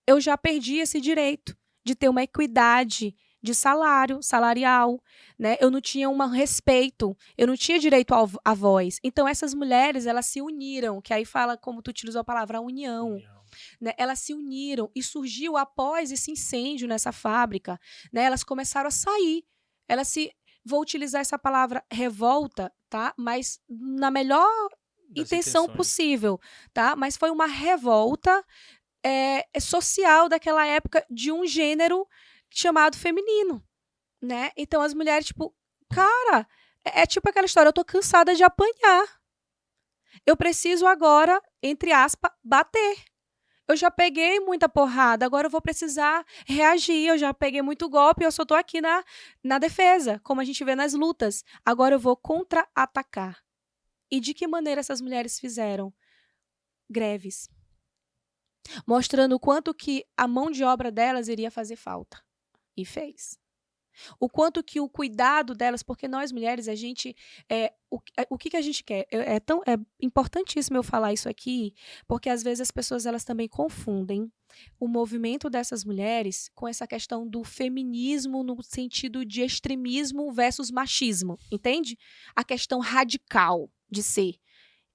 eu já perdi esse direito de ter uma equidade de salário, salarial, né? Eu não tinha um respeito, eu não tinha direito à voz. Então essas mulheres, elas se uniram, que aí fala, como tu utilizou a palavra, a união, União. né? Elas se uniram e surgiu após esse incêndio nessa fábrica, né? Elas começaram a sair, elas se vou utilizar essa palavra revolta, tá? Mas na melhor Das intenção intenções. possível, tá? Mas foi uma revolta social daquela época de um gênero chamado feminino, né. Então as mulheres, tipo, cara, é tipo aquela história: "Eu tô cansada de apanhar. Eu preciso agora, entre aspas, bater. Eu já peguei muita porrada, agora eu vou precisar reagir. Eu já peguei muito golpe, eu só tô aqui na defesa, como a gente vê nas lutas. Agora eu vou contra-atacar". E de que maneira essas mulheres fizeram? Greves. Mostrando o quanto que a mão de obra delas iria fazer falta. E fez. O quanto que o cuidado delas, porque nós mulheres, a gente, o que que a gente quer? É importantíssimo eu falar isso aqui, porque às vezes as pessoas, elas também confundem o movimento dessas mulheres com essa questão do feminismo no sentido de extremismo versus machismo, entende? A questão radical de ser.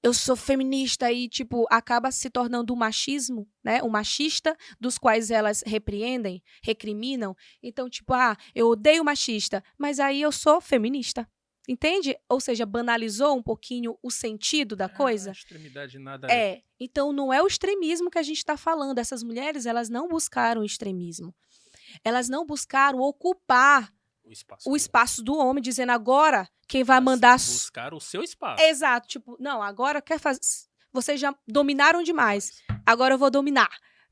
Eu sou feminista e, tipo, acaba se tornando um machismo, né, um machista, dos quais elas repreendem, recriminam. Então, tipo: "Ah, eu odeio machista, mas aí eu sou feminista", entende? Ou seja, banalizou um pouquinho o sentido da A coisa. extremidade nada é. Então não é o extremismo que a gente está falando, essas mulheres, elas não buscaram o extremismo. Elas não buscaram ocupar O espaço o do outro. espaço do homem, dizendo: "Agora quem vai Elas mandar". buscaram o seu espaço. Exato, tipo, não, agora quer fazer. Vocês já dominaram demais, Demais. agora eu vou dominar.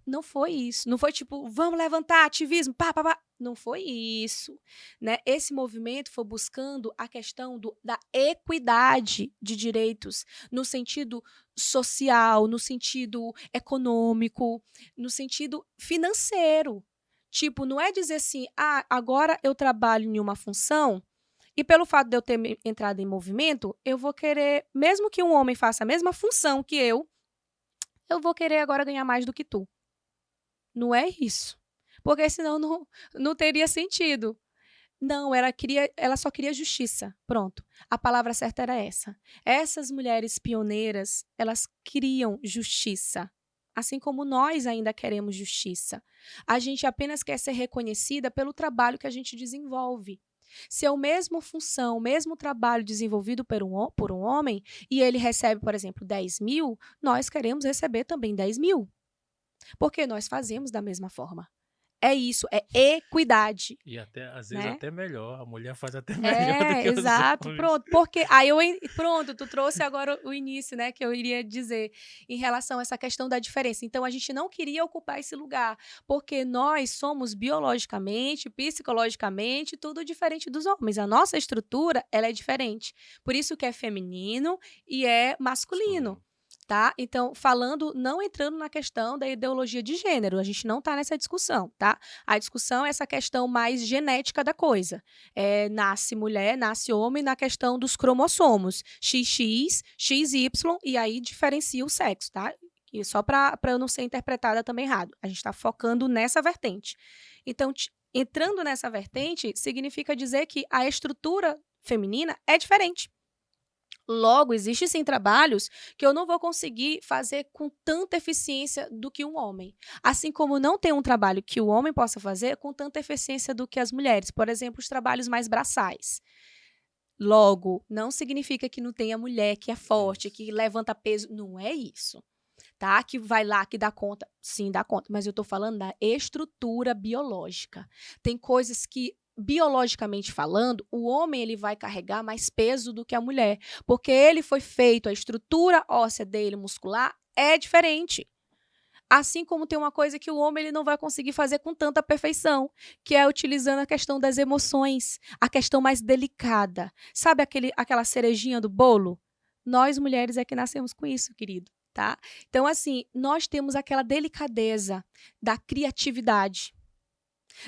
Não foi isso, não foi tipo, vamos levantar, ativismo, pá, pá, pá. Não foi isso, né? Esse movimento foi buscando a questão da equidade de direitos no sentido social, no sentido econômico, no sentido financeiro. Tipo, não é dizer assim, ah, agora eu trabalho em uma função e pelo fato de eu ter entrado em movimento, eu vou querer, mesmo que um homem faça a mesma função que eu vou querer agora ganhar mais do que tu. Não é isso. Porque senão não teria sentido. Não, ela só queria justiça. Pronto. A palavra certa era essa. Essas mulheres pioneiras, elas queriam justiça. Assim como nós ainda queremos justiça. A gente apenas quer ser reconhecida pelo trabalho que a gente desenvolve. Se é a mesma função, o mesmo trabalho desenvolvido por um homem, e ele recebe, por exemplo, 10.000, nós queremos receber também 10.000. Porque nós fazemos da mesma forma. É isso, é equidade, E até, às vezes, né? até melhor. A mulher faz até melhor do que os Exato, homens. pronto, porque aí pronto, tu trouxe agora o início, né, que eu iria dizer em relação a essa questão da diferença. Então a gente não queria ocupar esse lugar, porque nós somos biologicamente, psicologicamente, tudo diferente dos homens. A nossa estrutura, ela é diferente. Por isso que é feminino e é masculino. Masculino. Tá? Então, não entrando na questão da ideologia de gênero, a gente não está nessa discussão, tá? A discussão é essa questão mais genética da coisa. Nasce mulher, nasce homem na questão dos cromossomos, XX, XY, e aí diferencia o sexo, tá? E só para eu não ser interpretada também errado. A gente está focando nessa vertente. Então, entrando nessa vertente, significa dizer que a estrutura feminina é diferente. Logo, existem sim trabalhos que eu não vou conseguir fazer com tanta eficiência do que um homem. Assim como não tem um trabalho que o homem possa fazer com tanta eficiência do que as mulheres. Por exemplo, os trabalhos mais braçais. Logo, não significa que não tenha mulher que é forte, Isso. que levanta peso. Não é isso. Tá? Que vai lá, que dá conta. Sim, dá conta. Mas eu estou falando da estrutura biológica. Tem coisas que, biologicamente falando, o homem ele vai carregar mais peso do que a mulher. Porque ele foi feito, a estrutura óssea dele, muscular, é diferente. Assim como tem uma coisa que o homem ele não vai conseguir fazer com tanta perfeição, que é utilizando a questão das emoções, a questão mais delicada. Sabe aquela cerejinha do bolo? Nós, mulheres, é que nascemos com isso, querido. Tá? Então, assim, nós temos aquela delicadeza da criatividade,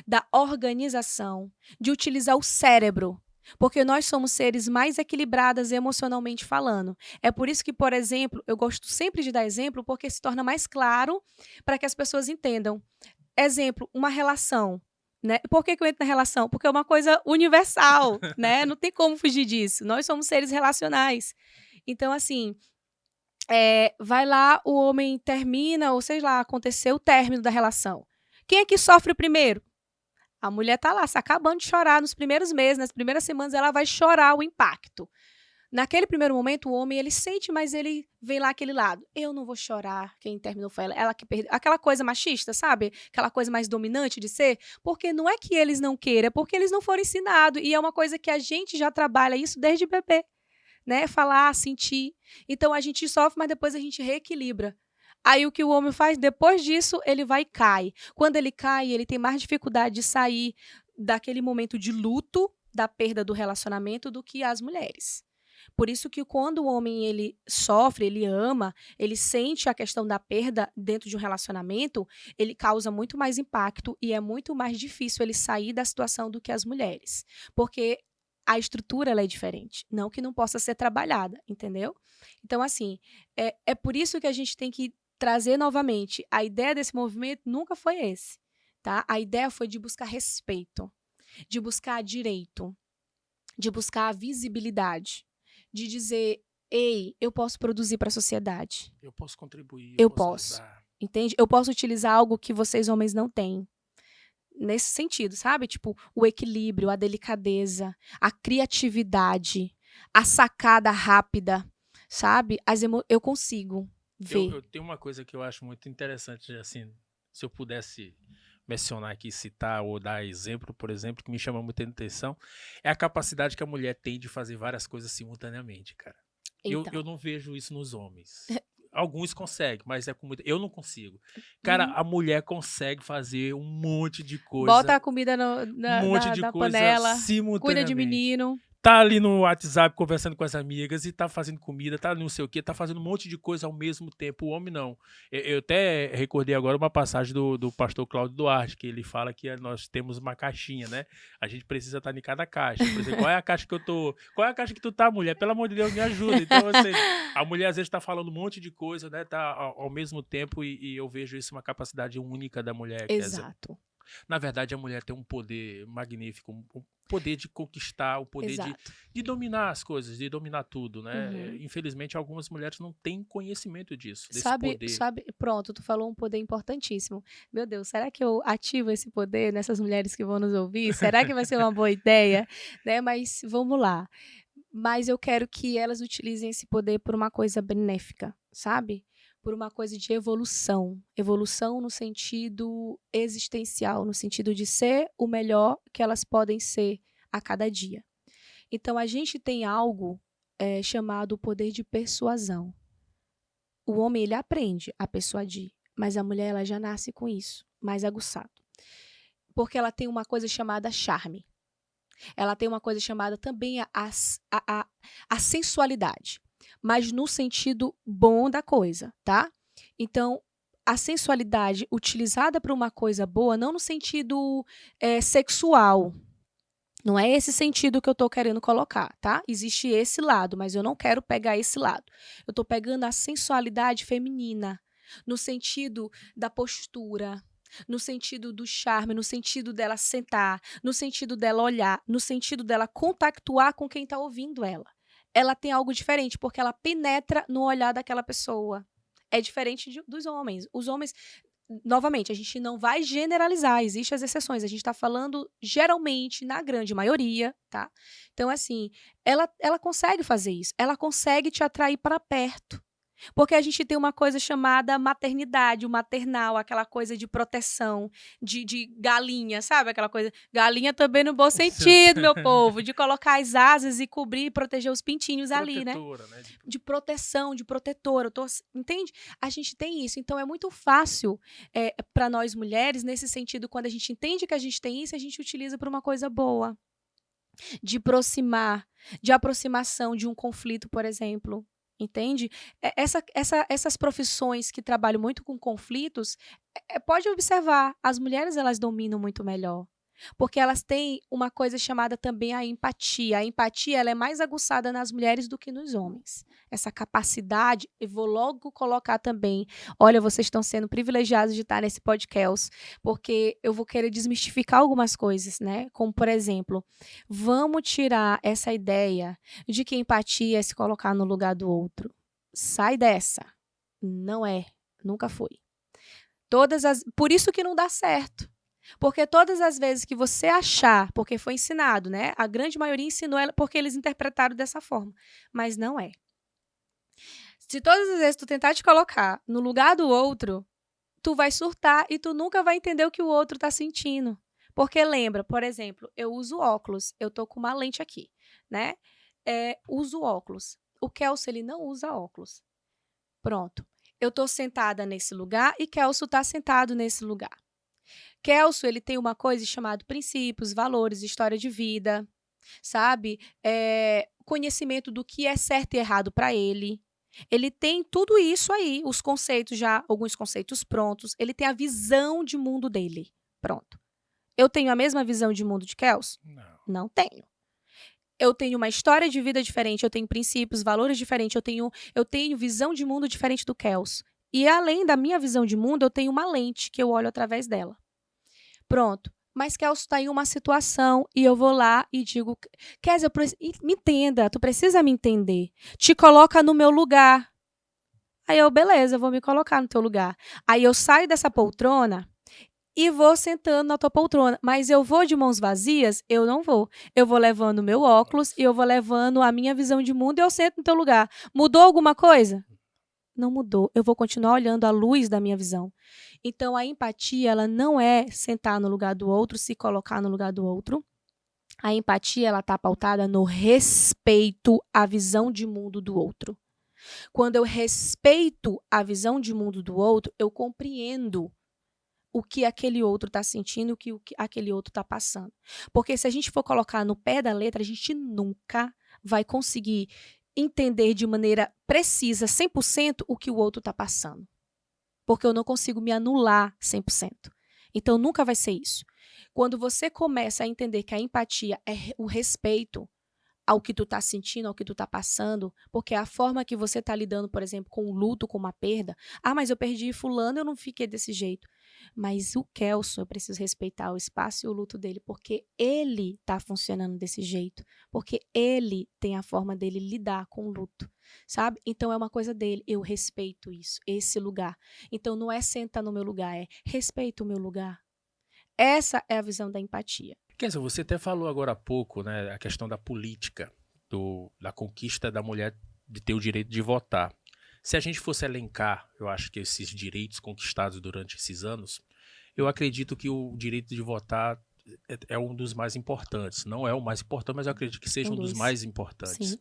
da organização, de utilizar o cérebro, porque nós somos seres mais equilibrados emocionalmente falando. É por isso que, por exemplo, eu gosto sempre de dar exemplo, porque se torna mais claro para que as pessoas entendam. Exemplo, uma relação. Né? Por que eu entro na relação? Porque é uma coisa universal, né? Não tem como fugir disso. Nós somos seres relacionais. Então, assim, vai lá, o homem termina, ou sei lá, aconteceu o término da relação. Quem é que sofre primeiro? A mulher está lá, se acabando de chorar nos primeiros meses, nas primeiras semanas, ela vai chorar o impacto. Naquele primeiro momento, o homem, ele sente, mas ele vem lá aquele lado. Eu não vou chorar, quem terminou foi ela que perdeu. Aquela coisa machista, sabe? Aquela coisa mais dominante de ser. Porque não é que eles não queiram, é porque eles não foram ensinados. E é uma coisa que a gente já trabalha isso desde bebê. Né? Falar, sentir. Então, a gente sofre, mas depois a gente reequilibra. Aí, o que o homem faz? Depois disso, ele vai e cai. Quando ele cai, ele tem mais dificuldade de sair daquele momento de luto, da perda do relacionamento, do que as mulheres. Por isso que quando o homem ele sofre, ele ama, ele sente a questão da perda dentro de um relacionamento, ele causa muito mais impacto e é muito mais difícil ele sair da situação do que as mulheres. Porque a estrutura ela é diferente, não que não possa ser trabalhada, entendeu? Então, assim, é por isso que a gente tem que trazer novamente, a ideia desse movimento nunca foi esse, tá? A ideia foi de buscar respeito, de buscar direito, de buscar a visibilidade, de dizer, ei, eu posso produzir para a sociedade. Eu posso contribuir, eu Eu posso posso, ajudar. entende? Eu posso utilizar algo que vocês homens não têm. Nesse sentido, sabe? Tipo, o equilíbrio, a delicadeza, a criatividade, a sacada rápida, sabe? Eu consigo ver. Eu tenho uma coisa que eu acho muito interessante, assim, se eu pudesse mencionar aqui, citar ou dar exemplo, por exemplo, que me chama muita atenção, é a capacidade que a mulher tem de fazer várias coisas simultaneamente, cara. Eu Então. não vejo isso nos homens. Alguns conseguem, mas é com muita... Eu não consigo. Cara, Uhum. a mulher consegue fazer um monte de Bota coisa, a comida um monte de na coisa panela, cuida de simultaneamente. menino. Tá ali no WhatsApp conversando com as amigas e tá fazendo comida, tá não sei o quê, tá fazendo um monte de coisa ao mesmo tempo. O homem não. Eu até recordei agora uma passagem do pastor Cláudio Duarte, que ele fala que nós temos uma caixinha, né? A gente precisa estar em cada caixa. Por exemplo, qual é a caixa que eu tô? Qual é a caixa que tu tá, mulher? Pelo amor de Deus, me ajuda. Então, ou seja, a mulher às vezes tá falando um monte de coisa, né? Tá ao mesmo tempo e eu vejo isso uma capacidade única da mulher. Exato. Na verdade, a mulher tem um poder magnífico, um poder de conquistar, o poder Exato. de dominar as coisas, de dominar tudo, né? Uhum. Infelizmente, algumas mulheres não têm conhecimento disso, desse poder. Pronto, tu falou um poder importantíssimo. Meu Deus, será que eu ativo esse poder nessas mulheres que vão nos ouvir? Será que vai ser uma boa ideia? Né? Mas vamos lá. Mas eu quero que elas utilizem esse poder por uma coisa benéfica, sabe? por uma coisa de evolução. Evolução no sentido existencial, no sentido de ser o melhor que elas podem ser a cada dia. Então, a gente tem algo chamado poder de persuasão. O homem, ele aprende a persuadir, mas a mulher, ela já nasce com isso, mais aguçado. Porque ela tem uma coisa chamada charme. Ela tem uma coisa chamada também a sensualidade, mas no sentido bom da coisa, tá? Então, a sensualidade utilizada para uma coisa boa, não no sentido sexual. Não é esse sentido que eu estou querendo colocar, tá? Existe esse lado, mas eu não quero pegar esse lado. Eu estou pegando a sensualidade feminina, no sentido da postura, no sentido do charme, no sentido dela sentar, no sentido dela olhar, no sentido dela contactuar com quem está ouvindo ela. Ela tem algo diferente, porque ela penetra no olhar daquela pessoa. É diferente dos homens. Os homens, novamente, a gente não vai generalizar, existem as exceções. A gente está falando, geralmente, na grande maioria, tá? Então, assim, ela consegue fazer isso. Ela consegue te atrair para perto. Porque a gente tem uma coisa chamada maternidade, o maternal, aquela coisa de proteção, de galinha, sabe? Aquela coisa, galinha também no bom sentido, meu povo, de colocar as asas e cobrir e proteger os pintinhos ali, né? Protetora, né? De proteção, de protetora, entende? A gente tem isso, então é muito fácil para nós mulheres, nesse sentido, quando a gente entende que a gente tem isso, a gente utiliza para uma coisa boa, de aproximação de um conflito, por exemplo. Entende? Essas profissões que trabalham muito com conflitos, pode observar, as mulheres elas dominam muito melhor. Porque elas têm uma coisa chamada também a empatia. A empatia ela é mais aguçada nas mulheres do que nos homens. Essa capacidade, eu vou logo colocar também, olha, vocês estão sendo privilegiados de estar nesse podcast, porque eu vou querer desmistificar algumas coisas, né? Como, por exemplo, vamos tirar essa ideia de que empatia é se colocar no lugar do outro. Sai dessa. Não é. Nunca foi. Por isso que não dá certo. Porque todas as vezes que você achar, porque foi ensinado, né? A grande maioria ensinou ela porque eles interpretaram dessa forma. Mas não é. Se todas as vezes tu tentar te colocar no lugar do outro, tu vai surtar e tu nunca vai entender o que o outro tá sentindo. Porque lembra, por exemplo, eu uso óculos, eu tô com uma lente aqui, né? Uso óculos. O Kelso, ele não usa óculos. Pronto. Eu tô sentada nesse lugar e Kelso tá sentado nesse lugar. Kelso, ele tem uma coisa chamada princípios, valores, história de vida, sabe? Conhecimento do que é certo e errado para ele. Ele tem tudo isso aí, os conceitos já, alguns conceitos prontos. Ele tem a visão de mundo dele. Pronto. Eu tenho a mesma visão de mundo de Kelso? Não. Não tenho. Eu tenho uma história de vida diferente, eu tenho princípios, valores diferentes, eu tenho visão de mundo diferente do Kelso. E além da minha visão de mundo, eu tenho uma lente que eu olho através dela. Pronto. Mas Kelso está em uma situação e eu vou lá e digo, Kézia, me entenda, tu precisa me entender. Te coloca no meu lugar. Aí eu, beleza, eu vou me colocar no teu lugar. Aí eu saio dessa poltrona e vou sentando na tua poltrona. Mas eu vou de mãos vazias? Eu não vou. Eu vou levando o meu óculos e eu vou levando a minha visão de mundo e eu sento no teu lugar. Mudou alguma coisa? Não mudou. Eu vou continuar olhando a luz da minha visão. Então, a empatia, ela não é sentar no lugar do outro, se colocar no lugar do outro. A empatia, ela está pautada no respeito à visão de mundo do outro. Quando eu respeito a visão de mundo do outro, eu compreendo o que aquele outro está sentindo, o que aquele outro está passando. Porque se a gente for colocar no pé da letra, a gente nunca vai conseguir entender de maneira precisa, 100%, o que o outro está passando. Porque eu não consigo me anular 100%. Então, nunca vai ser isso. Quando você começa a entender que a empatia é o respeito ao que tu tá sentindo, ao que tu tá passando, porque a forma que você tá lidando, por exemplo, com o luto, com uma perda, mas eu perdi fulano, eu não fiquei desse jeito. Mas o Kelso, eu preciso respeitar o espaço e o luto dele, porque ele tá funcionando desse jeito, porque ele tem a forma dele lidar com o luto, sabe? Então é uma coisa dele, eu respeito isso, esse lugar. Então não é senta no meu lugar, é respeita o meu lugar. Essa é a visão da empatia. Kézia, você até falou agora há pouco, né, a questão da política, da conquista da mulher de ter o direito de votar. Se a gente fosse elencar, eu acho que esses direitos conquistados durante esses anos, eu acredito que o direito de votar é um dos mais importantes. Não é o mais importante, mas eu acredito que seja Um um dos dos. mais importantes. Sim.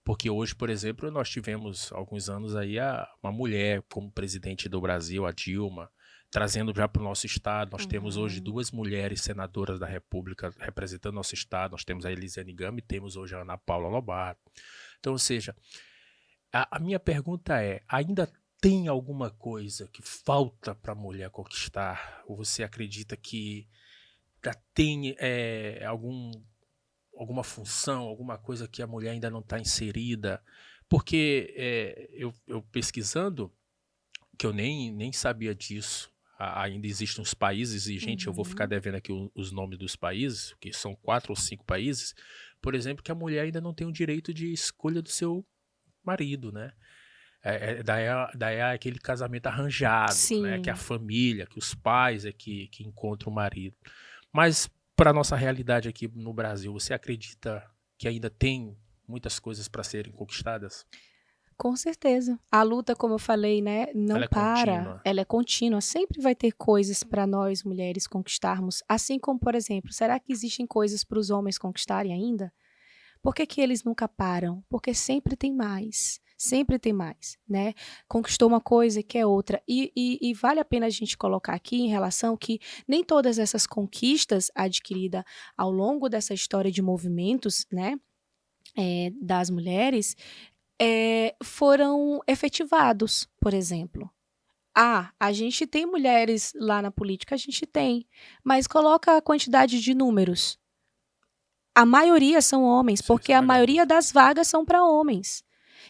Porque hoje, por exemplo, nós tivemos alguns anos aí uma mulher como presidente do Brasil, a Dilma, trazendo já para o nosso estado. Nós temos hoje 2 mulheres senadoras da República representando nosso estado. Nós temos a Elisiane Gama e temos hoje a Ana Paula Lobato. Então, ou seja, a minha pergunta é, ainda tem alguma coisa que falta para a mulher conquistar? Ou você acredita que ainda tem alguma função, alguma coisa que a mulher ainda não está inserida? Porque eu pesquisando, que eu nem sabia disso, ainda existem uns países, e gente, eu vou ficar devendo aqui os nomes dos países, que são 4 ou 5 países, por exemplo, que a mulher ainda não tem o direito de escolha do seu marido, né? Daí é aquele casamento arranjado, né? Que a Sim. família, que os pais é que encontram o marido. Mas para nossa realidade aqui no Brasil, você acredita que ainda tem muitas coisas para serem conquistadas? Com certeza. A luta, como eu falei, né, não Ela é para, contínua. ela é contínua. Sempre vai ter coisas para nós mulheres conquistarmos. Assim como, por exemplo, será que existem coisas para os homens conquistarem ainda? Por que que eles nunca param? Porque sempre tem mais. Sempre tem mais, né? Conquistou uma coisa que é outra. E vale a pena a gente colocar aqui em relação que nem todas essas conquistas adquiridas ao longo dessa história de movimentos, né, das mulheres, foram efetivados, por exemplo. A gente tem mulheres lá na política, a gente tem, mas coloca a quantidade de números. A maioria são homens, Isso é porque a maioria esmagador. das vagas são para homens.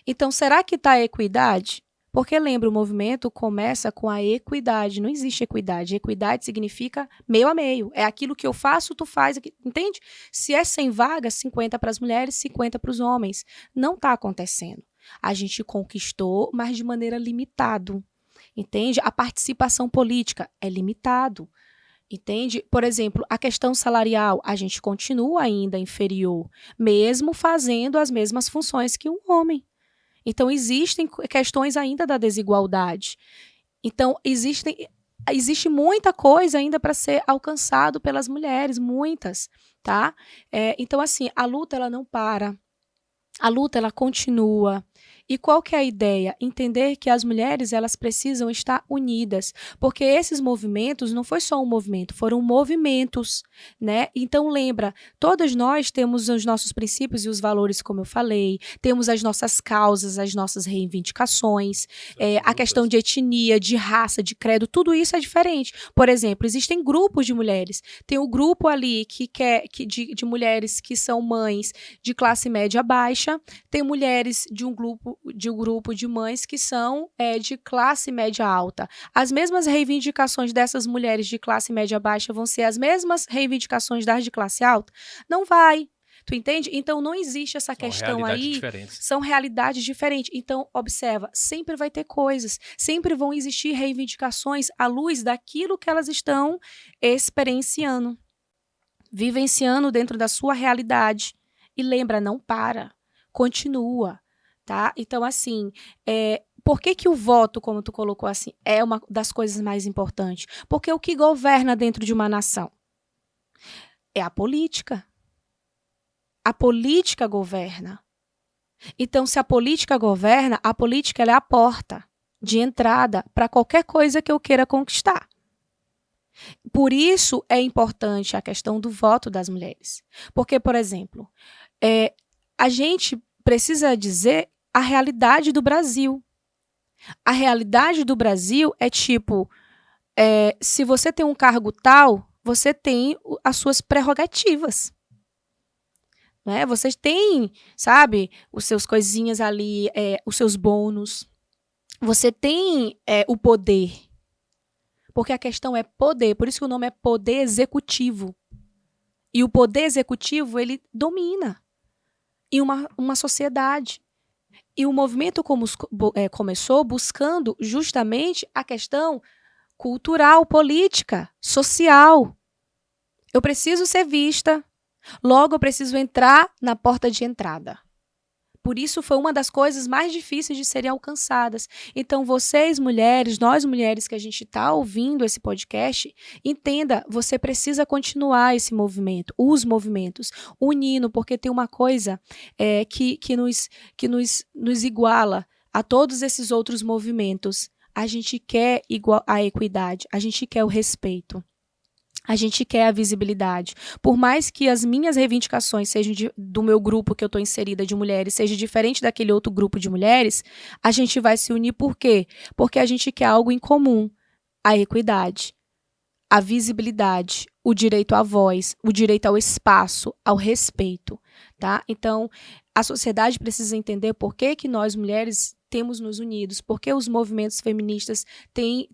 Então, será que está a equidade? Porque lembra, o movimento começa com a equidade. Não existe equidade. Equidade significa meio a meio. É aquilo que eu faço, tu faz. Entende? Se é 100 vagas, 50 para as mulheres, 50 para os homens. Não está acontecendo. A gente conquistou, mas de maneira limitada. Entende? A participação política é limitado. Entende? Por exemplo, a questão salarial, a gente continua ainda inferior, mesmo fazendo as mesmas funções que um homem. Então, existem questões ainda da desigualdade. Então, existe muita coisa ainda para ser alcançado pelas mulheres, muitas, tá? Então, assim, a luta ela não para, a luta ela continua. E qual que é a ideia? Entender que as mulheres elas precisam estar unidas, porque esses movimentos não foi só um movimento, foram movimentos, né? Então lembra, todas nós temos os nossos princípios e os valores, como eu falei, temos as nossas causas, as nossas reivindicações, a questão de etnia, de raça, de credo, tudo isso é diferente. Por exemplo, existem grupos de mulheres, tem o grupo ali de mulheres que são mães de classe média baixa, tem mulheres de um grupo de mães que são de classe média alta. As mesmas reivindicações dessas mulheres de classe média baixa vão ser as mesmas reivindicações das de classe alta? Não vai. Tu entende? Então, não existe essa questão aí. São realidades diferentes. Então, observa, sempre vai ter coisas, sempre vão existir reivindicações à luz daquilo que elas estão experienciando, vivenciando dentro da sua realidade. E lembra, não para, continua. Tá? Então, assim, por que o voto, como tu colocou assim, é uma das coisas mais importantes? Porque o que governa dentro de uma nação é a política. A política governa. Então, se a política governa, a política ela é a porta de entrada para qualquer coisa que eu queira conquistar. Por isso é importante a questão do voto das mulheres. Porque, por exemplo, a gente precisa dizer a realidade do Brasil. A realidade do Brasil é tipo, se você tem um cargo tal, você tem as suas prerrogativas. Né? Você tem, sabe, os seus coisinhas ali, os seus bônus. Você tem o poder. Porque a questão é poder, por isso que o nome é poder executivo. E o poder executivo, ele domina em uma sociedade. E o movimento começou buscando justamente a questão cultural, política, social. Eu preciso ser vista, logo eu preciso entrar na porta de entrada. Por isso foi uma das coisas mais difíceis de serem alcançadas. Então, vocês, mulheres, nós mulheres que a gente está ouvindo esse podcast, entenda, você precisa continuar esse movimento, os movimentos, unindo, porque tem uma coisa que nos iguala a todos esses outros movimentos. A gente quer a equidade, a gente quer o respeito. A gente quer a visibilidade. Por mais que as minhas reivindicações sejam do meu grupo que eu estou inserida de mulheres, seja diferente daquele outro grupo de mulheres, a gente vai se unir por quê? Porque a gente quer algo em comum. A equidade, a visibilidade, o direito à voz, o direito ao espaço, ao respeito. Tá? Então, a sociedade precisa entender por que nós, mulheres, temos nos unidos, por que os movimentos feministas têm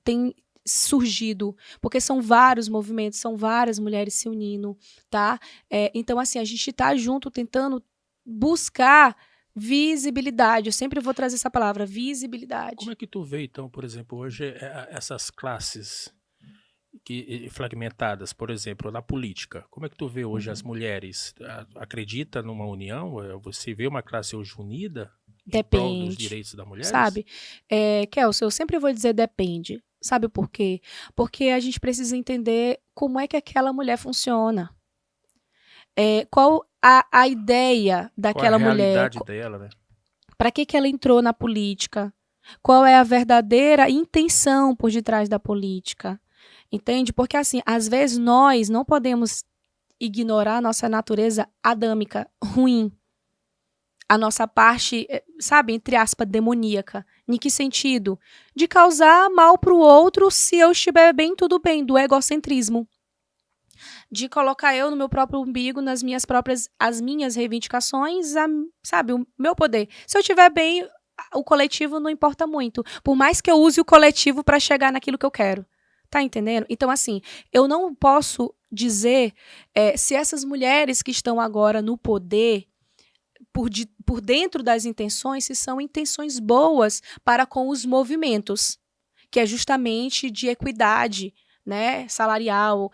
surgido, porque são vários movimentos, são várias mulheres se unindo, tá? Então, assim, a gente tá junto tentando buscar visibilidade. Eu sempre vou trazer essa palavra, visibilidade. Como é que tu vê, então, por exemplo, hoje essas classes fragmentadas, por exemplo, na política? Como é que tu vê hoje as mulheres? Acredita numa união? Você vê uma classe hoje unida em prol dos direitos das mulheres? Sabe? Kelso, eu sempre vou dizer depende. Sabe por quê? Porque a gente precisa entender como é que aquela mulher funciona. Qual a ideia daquela mulher? Qual a realidade dela, né? Para que ela entrou na política? Qual é a verdadeira intenção por detrás da política? Entende? Porque, assim, às vezes nós não podemos ignorar a nossa natureza adâmica, ruim. A nossa parte, sabe, entre aspas, demoníaca. Em que sentido? De causar mal para o outro se eu estiver bem, tudo bem, do egocentrismo. De colocar eu no meu próprio umbigo, nas minhas próprias, as minhas reivindicações, sabe, o meu poder. Se eu estiver bem, o coletivo não importa muito. Por mais que eu use o coletivo para chegar naquilo que eu quero. Tá entendendo? Então, assim, eu não posso dizer se essas mulheres que estão agora no poder, por dentro das intenções, se são intenções boas para com os movimentos, que é justamente de equidade, né, salarial,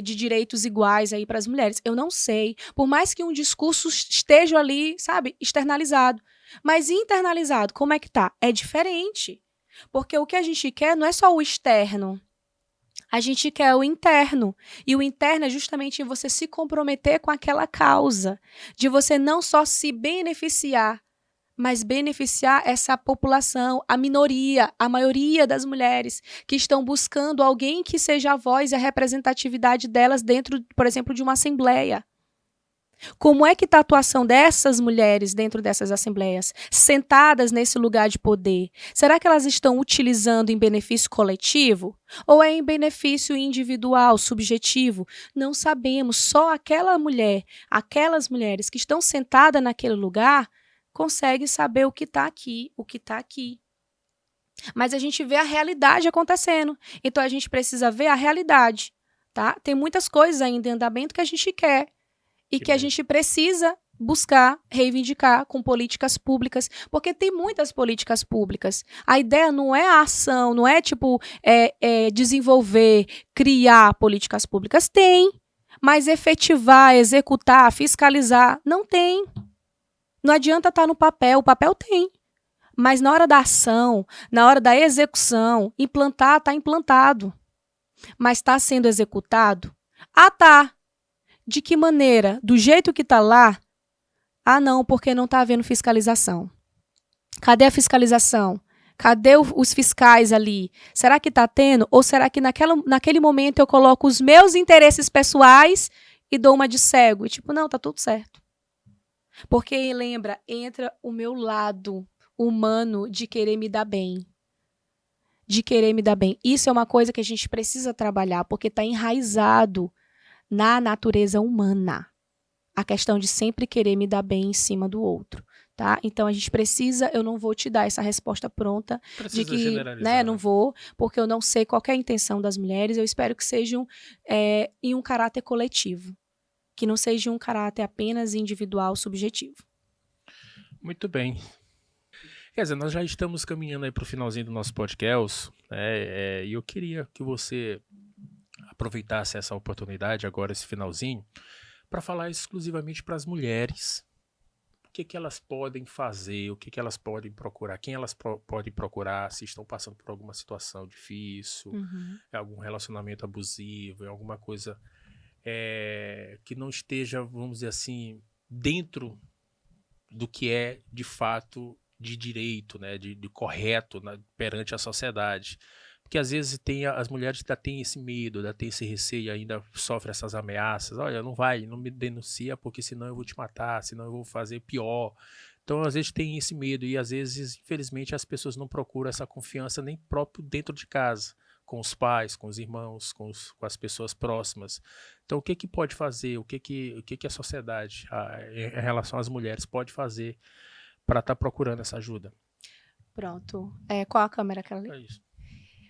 de direitos iguais aí para as mulheres. Eu não sei, por mais que um discurso esteja ali, sabe, externalizado, mas internalizado, como é que tá? É diferente, porque o que a gente quer não é só o externo, a gente quer o interno. E o interno é justamente você se comprometer com aquela causa, de você não só se beneficiar, mas beneficiar essa população, a minoria, a maioria das mulheres que estão buscando alguém que seja a voz e a representatividade delas dentro, por exemplo, de uma assembleia. Como é que está a atuação dessas mulheres dentro dessas assembleias, sentadas nesse lugar de poder? Será que elas estão utilizando em benefício coletivo? Ou é em benefício individual, subjetivo? Não sabemos. Só aquela mulher, aquelas mulheres que estão sentadas naquele lugar, conseguem saber o que está aqui, o que está aqui. Mas a gente vê a realidade acontecendo. Então a gente precisa ver a realidade. Tá? Tem muitas coisas ainda em andamento que a gente quer. E que a gente precisa buscar, reivindicar com políticas públicas, porque tem muitas políticas públicas. A ideia não é a ação, não é tipo desenvolver, criar políticas públicas. Tem, mas efetivar, executar, fiscalizar, não tem. Não adianta estar no papel, o papel tem. Mas na hora da ação, na hora da execução, implantar, está implantado. Mas está sendo executado? Ah, tá. De que maneira? Do jeito que está lá? Ah, não, porque não está havendo fiscalização. Cadê a fiscalização? Cadê os fiscais ali? Será que está tendo? Ou será que naquele momento eu coloco os meus interesses pessoais e dou uma de cego? E tipo, não, tá tudo certo. Porque, lembra, entra o meu lado humano de querer me dar bem. De querer me dar bem. Isso é uma coisa que a gente precisa trabalhar, porque está enraizado na natureza humana, a questão de sempre querer me dar bem em cima do outro, tá? Então a gente precisa, eu não vou te dar essa resposta pronta de que, né, não vou, porque eu não sei qual é a intenção das mulheres, eu espero que sejam em um caráter coletivo, que não seja um caráter apenas individual, subjetivo. Muito bem. Quer dizer, nós já estamos caminhando aí para o finalzinho do nosso podcast, e eu queria que você aproveitasse essa oportunidade agora, esse finalzinho, para falar exclusivamente para as mulheres. que que elas podem fazer, o que que elas podem procurar, quem elas podem procurar se estão passando por alguma situação difícil, Uhum. algum relacionamento abusivo, alguma coisa que não esteja, vamos dizer assim, dentro do que é de fato de direito, né, de correto perante a sociedade. Porque às vezes as mulheres ainda têm esse medo, ainda têm esse receio, ainda sofrem essas ameaças. Olha, não me denuncia porque senão eu vou te matar, senão eu vou fazer pior. Então, às vezes tem esse medo e às vezes, infelizmente, as pessoas não procuram essa confiança nem próprio dentro de casa, com os pais, com os irmãos, com as pessoas próximas. Então, o que que pode fazer? O que que a sociedade, em relação às mulheres, pode fazer para estar procurando essa ajuda? Pronto. Qual a câmera que ela lê? É isso.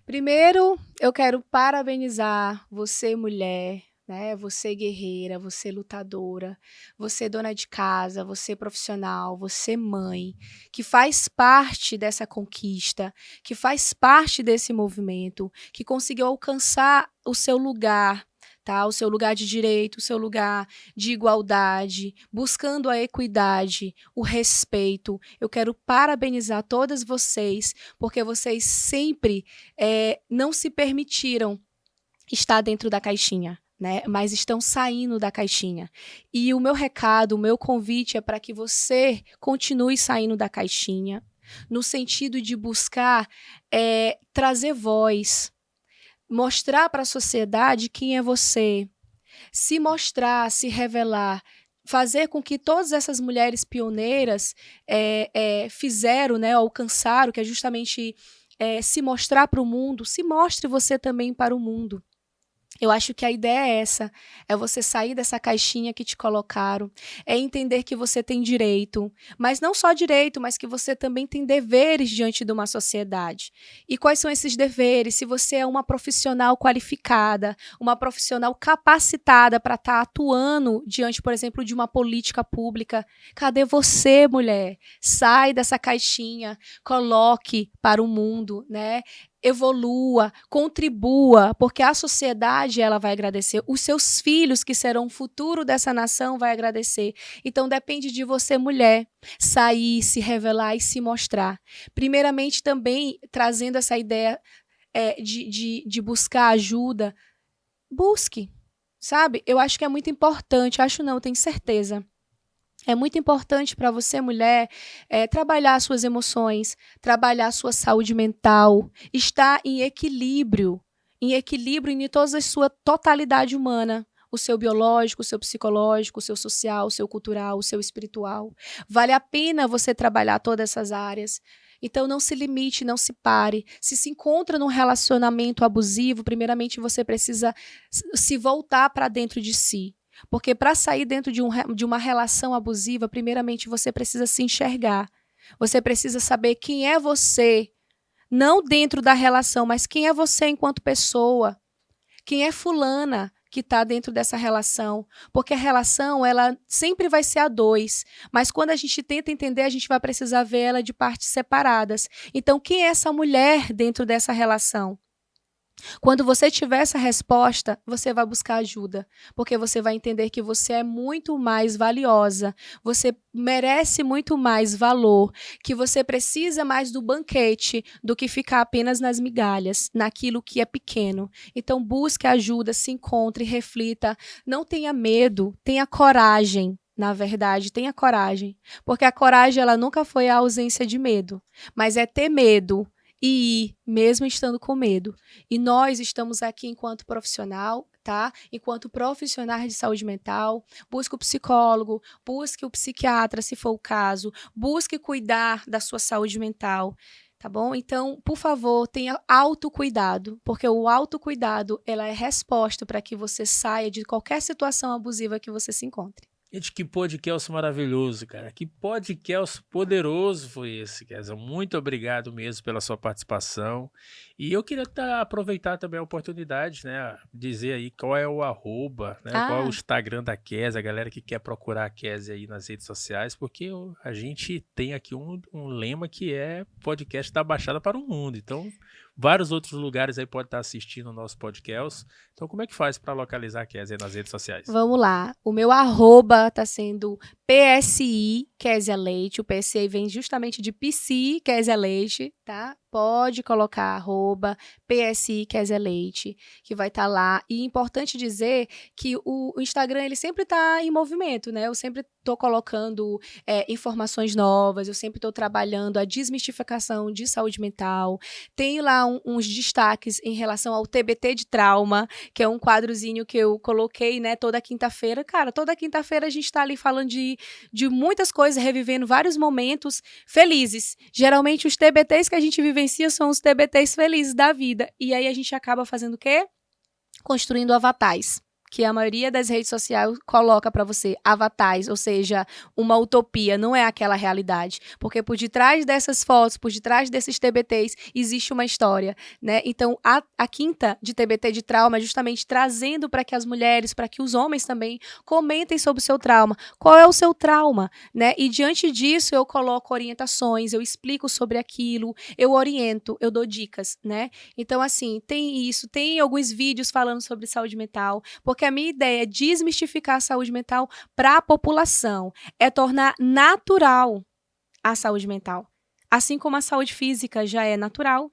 Primeiro, eu quero parabenizar você, mulher, né? Você guerreira, você lutadora, você dona de casa, você profissional, você mãe, que faz parte dessa conquista, que faz parte desse movimento, que conseguiu alcançar o seu lugar, tá? O seu lugar de direito, o seu lugar de igualdade, buscando a equidade, o respeito. Eu quero parabenizar todas vocês, porque vocês sempre não se permitiram estar dentro da caixinha, né? Mas estão saindo da caixinha. E o meu recado, o meu convite é para que você continue saindo da caixinha, no sentido de buscar trazer voz, mostrar para a sociedade quem é você, se mostrar, se revelar, fazer com que todas essas mulheres pioneiras fizeram, né, alcançaram, que é justamente se mostrar para o mundo, se mostre você também para o mundo. Eu acho que a ideia é essa, é você sair dessa caixinha que te colocaram, é entender que você tem direito, mas não só direito, mas que você também tem deveres diante de uma sociedade. E quais são esses deveres? Se você é uma profissional qualificada, uma profissional capacitada para estar atuando diante, por exemplo, de uma política pública, cadê você, mulher? Sai dessa caixinha, coloque para o mundo, né? Evolua, contribua, porque a sociedade ela vai agradecer, os seus filhos que serão o futuro dessa nação vai agradecer. Então depende de você, mulher, sair, se revelar e se mostrar. Primeiramente também trazendo essa ideia de buscar ajuda, busque, sabe? Eu acho que é muito importante, acho não, tenho certeza. É muito importante para você, mulher, trabalhar suas emoções, trabalhar sua saúde mental, estar em equilíbrio em toda a sua totalidade humana. O seu biológico, o seu psicológico, o seu social, o seu cultural, o seu espiritual. Vale a pena você trabalhar todas essas áreas. Então, não se limite, não se pare. Se encontra num relacionamento abusivo, primeiramente você precisa se voltar para dentro de si. Porque para sair dentro de uma relação abusiva, primeiramente você precisa se enxergar. Você precisa saber quem é você, não dentro da relação, mas quem é você enquanto pessoa. Quem é fulana que está dentro dessa relação. Porque a relação, ela sempre vai ser a dois. Mas quando a gente tenta entender, a gente vai precisar ver ela de partes separadas. Então, quem é essa mulher dentro dessa relação? Quando você tiver essa resposta, você vai buscar ajuda, porque você vai entender que você é muito mais valiosa, você merece muito mais valor, que você precisa mais do banquete do que ficar apenas nas migalhas, naquilo que é pequeno. Então busque ajuda, se encontre, reflita, não tenha medo, tenha coragem. Na verdade, tenha coragem, porque a coragem ela nunca foi a ausência de medo, mas é ter medo e ir, mesmo estando com medo. E nós estamos aqui enquanto profissional, tá? Enquanto profissionais de saúde mental, busque o psicólogo, busque o psiquiatra, se for o caso, busque cuidar da sua saúde mental, tá bom? Então, por favor, tenha autocuidado, porque o autocuidado, ela é resposta para que você saia de qualquer situação abusiva que você se encontre. Gente, que podcast maravilhoso, cara. Que podcast poderoso foi esse, Kézia. Muito obrigado mesmo pela sua participação. E eu queria aproveitar também a oportunidade, né? Dizer aí qual é o arroba, né? Qual é o Instagram da Kézia, a galera que quer procurar a Kézia aí nas redes sociais, porque a gente tem aqui um lema que é podcast da Baixada para o Mundo. Então, vários outros lugares aí podem estar assistindo o nosso podcast. Então, como é que faz para localizar a Kézia nas redes sociais? Vamos lá. O meu arroba está sendo PSI, Kézia Leite, o PSI vem justamente de PC Kézia Leite, tá? Pode colocar @PSI Kézia Leite, que vai estar lá. E é importante dizer que o Instagram, ele sempre está em movimento, né? Eu sempre estou colocando informações novas, eu sempre estou trabalhando a desmistificação de saúde mental. Tenho lá uns destaques em relação ao TBT de trauma, que é um quadrozinho que eu coloquei, né, toda quinta-feira. Cara, toda quinta-feira a gente está ali falando de muitas coisas, revivendo vários momentos felizes. Geralmente os TBTs que a gente vivencia são os TBTs felizes da vida. E aí a gente acaba fazendo o quê? Construindo avatares, que a maioria das redes sociais coloca para você avatares, ou seja, uma utopia, não é aquela realidade. Porque por detrás dessas fotos, por detrás desses TBTs, existe uma história, né? Então, a quinta de TBT de trauma é justamente trazendo para que as mulheres, para que os homens também comentem sobre o seu trauma. Qual é o seu trauma, né? E diante disso, eu coloco orientações, eu explico sobre aquilo, eu oriento, eu dou dicas, né? Então, assim, tem isso, tem alguns vídeos falando sobre saúde mental, porque a minha ideia é desmistificar a saúde mental para a população, é tornar natural a saúde mental. Assim como a saúde física já é natural,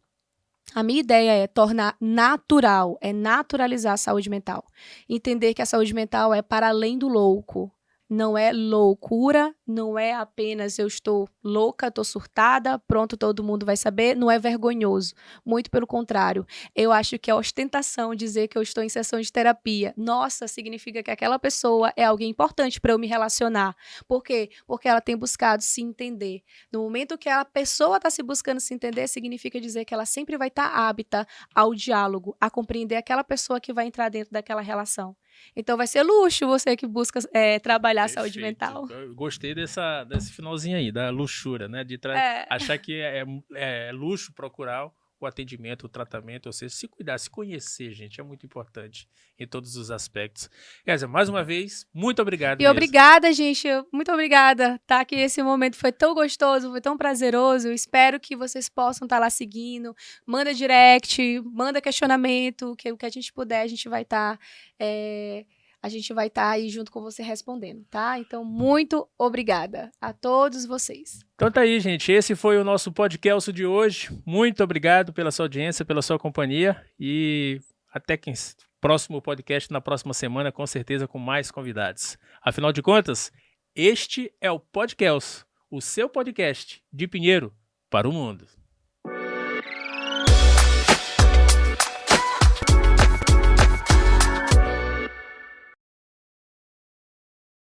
a minha ideia é tornar natural, é naturalizar a saúde mental. Entender que a saúde mental é para além do louco. Não é loucura, não é apenas eu estou louca, estou surtada, pronto, todo mundo vai saber, não é vergonhoso. Muito pelo contrário. Eu acho que é ostentação dizer que eu estou em sessão de terapia. Nossa, significa que aquela pessoa é alguém importante para eu me relacionar. Por quê? Porque ela tem buscado se entender. No momento que a pessoa está se buscando se entender, significa dizer que ela sempre vai estar apta ao diálogo, a compreender aquela pessoa que vai entrar dentro daquela relação. Então vai ser luxo você que busca trabalhar a saúde mental. Eu gostei desse finalzinho aí, da luxúria, né? Achar que é luxo procurar o atendimento, o tratamento, ou seja, se cuidar, se conhecer, gente, é muito importante em todos os aspectos. Kézia, mais uma vez, muito obrigado E mesmo. obrigada, gente, muito obrigada, tá? Que esse momento foi tão gostoso, foi tão prazeroso. Eu espero que vocês possam estar lá seguindo. Manda direct, manda questionamento, que o que a gente puder, a gente vai estar aí junto com você respondendo, tá? Então, muito obrigada a todos vocês. Então tá aí, gente. Esse foi o nosso podcast de hoje. Muito obrigado pela sua audiência, pela sua companhia e até próximo podcast na próxima semana, com certeza com mais convidados. Afinal de contas, este é o podcast, o seu podcast de Pinheiro para o mundo.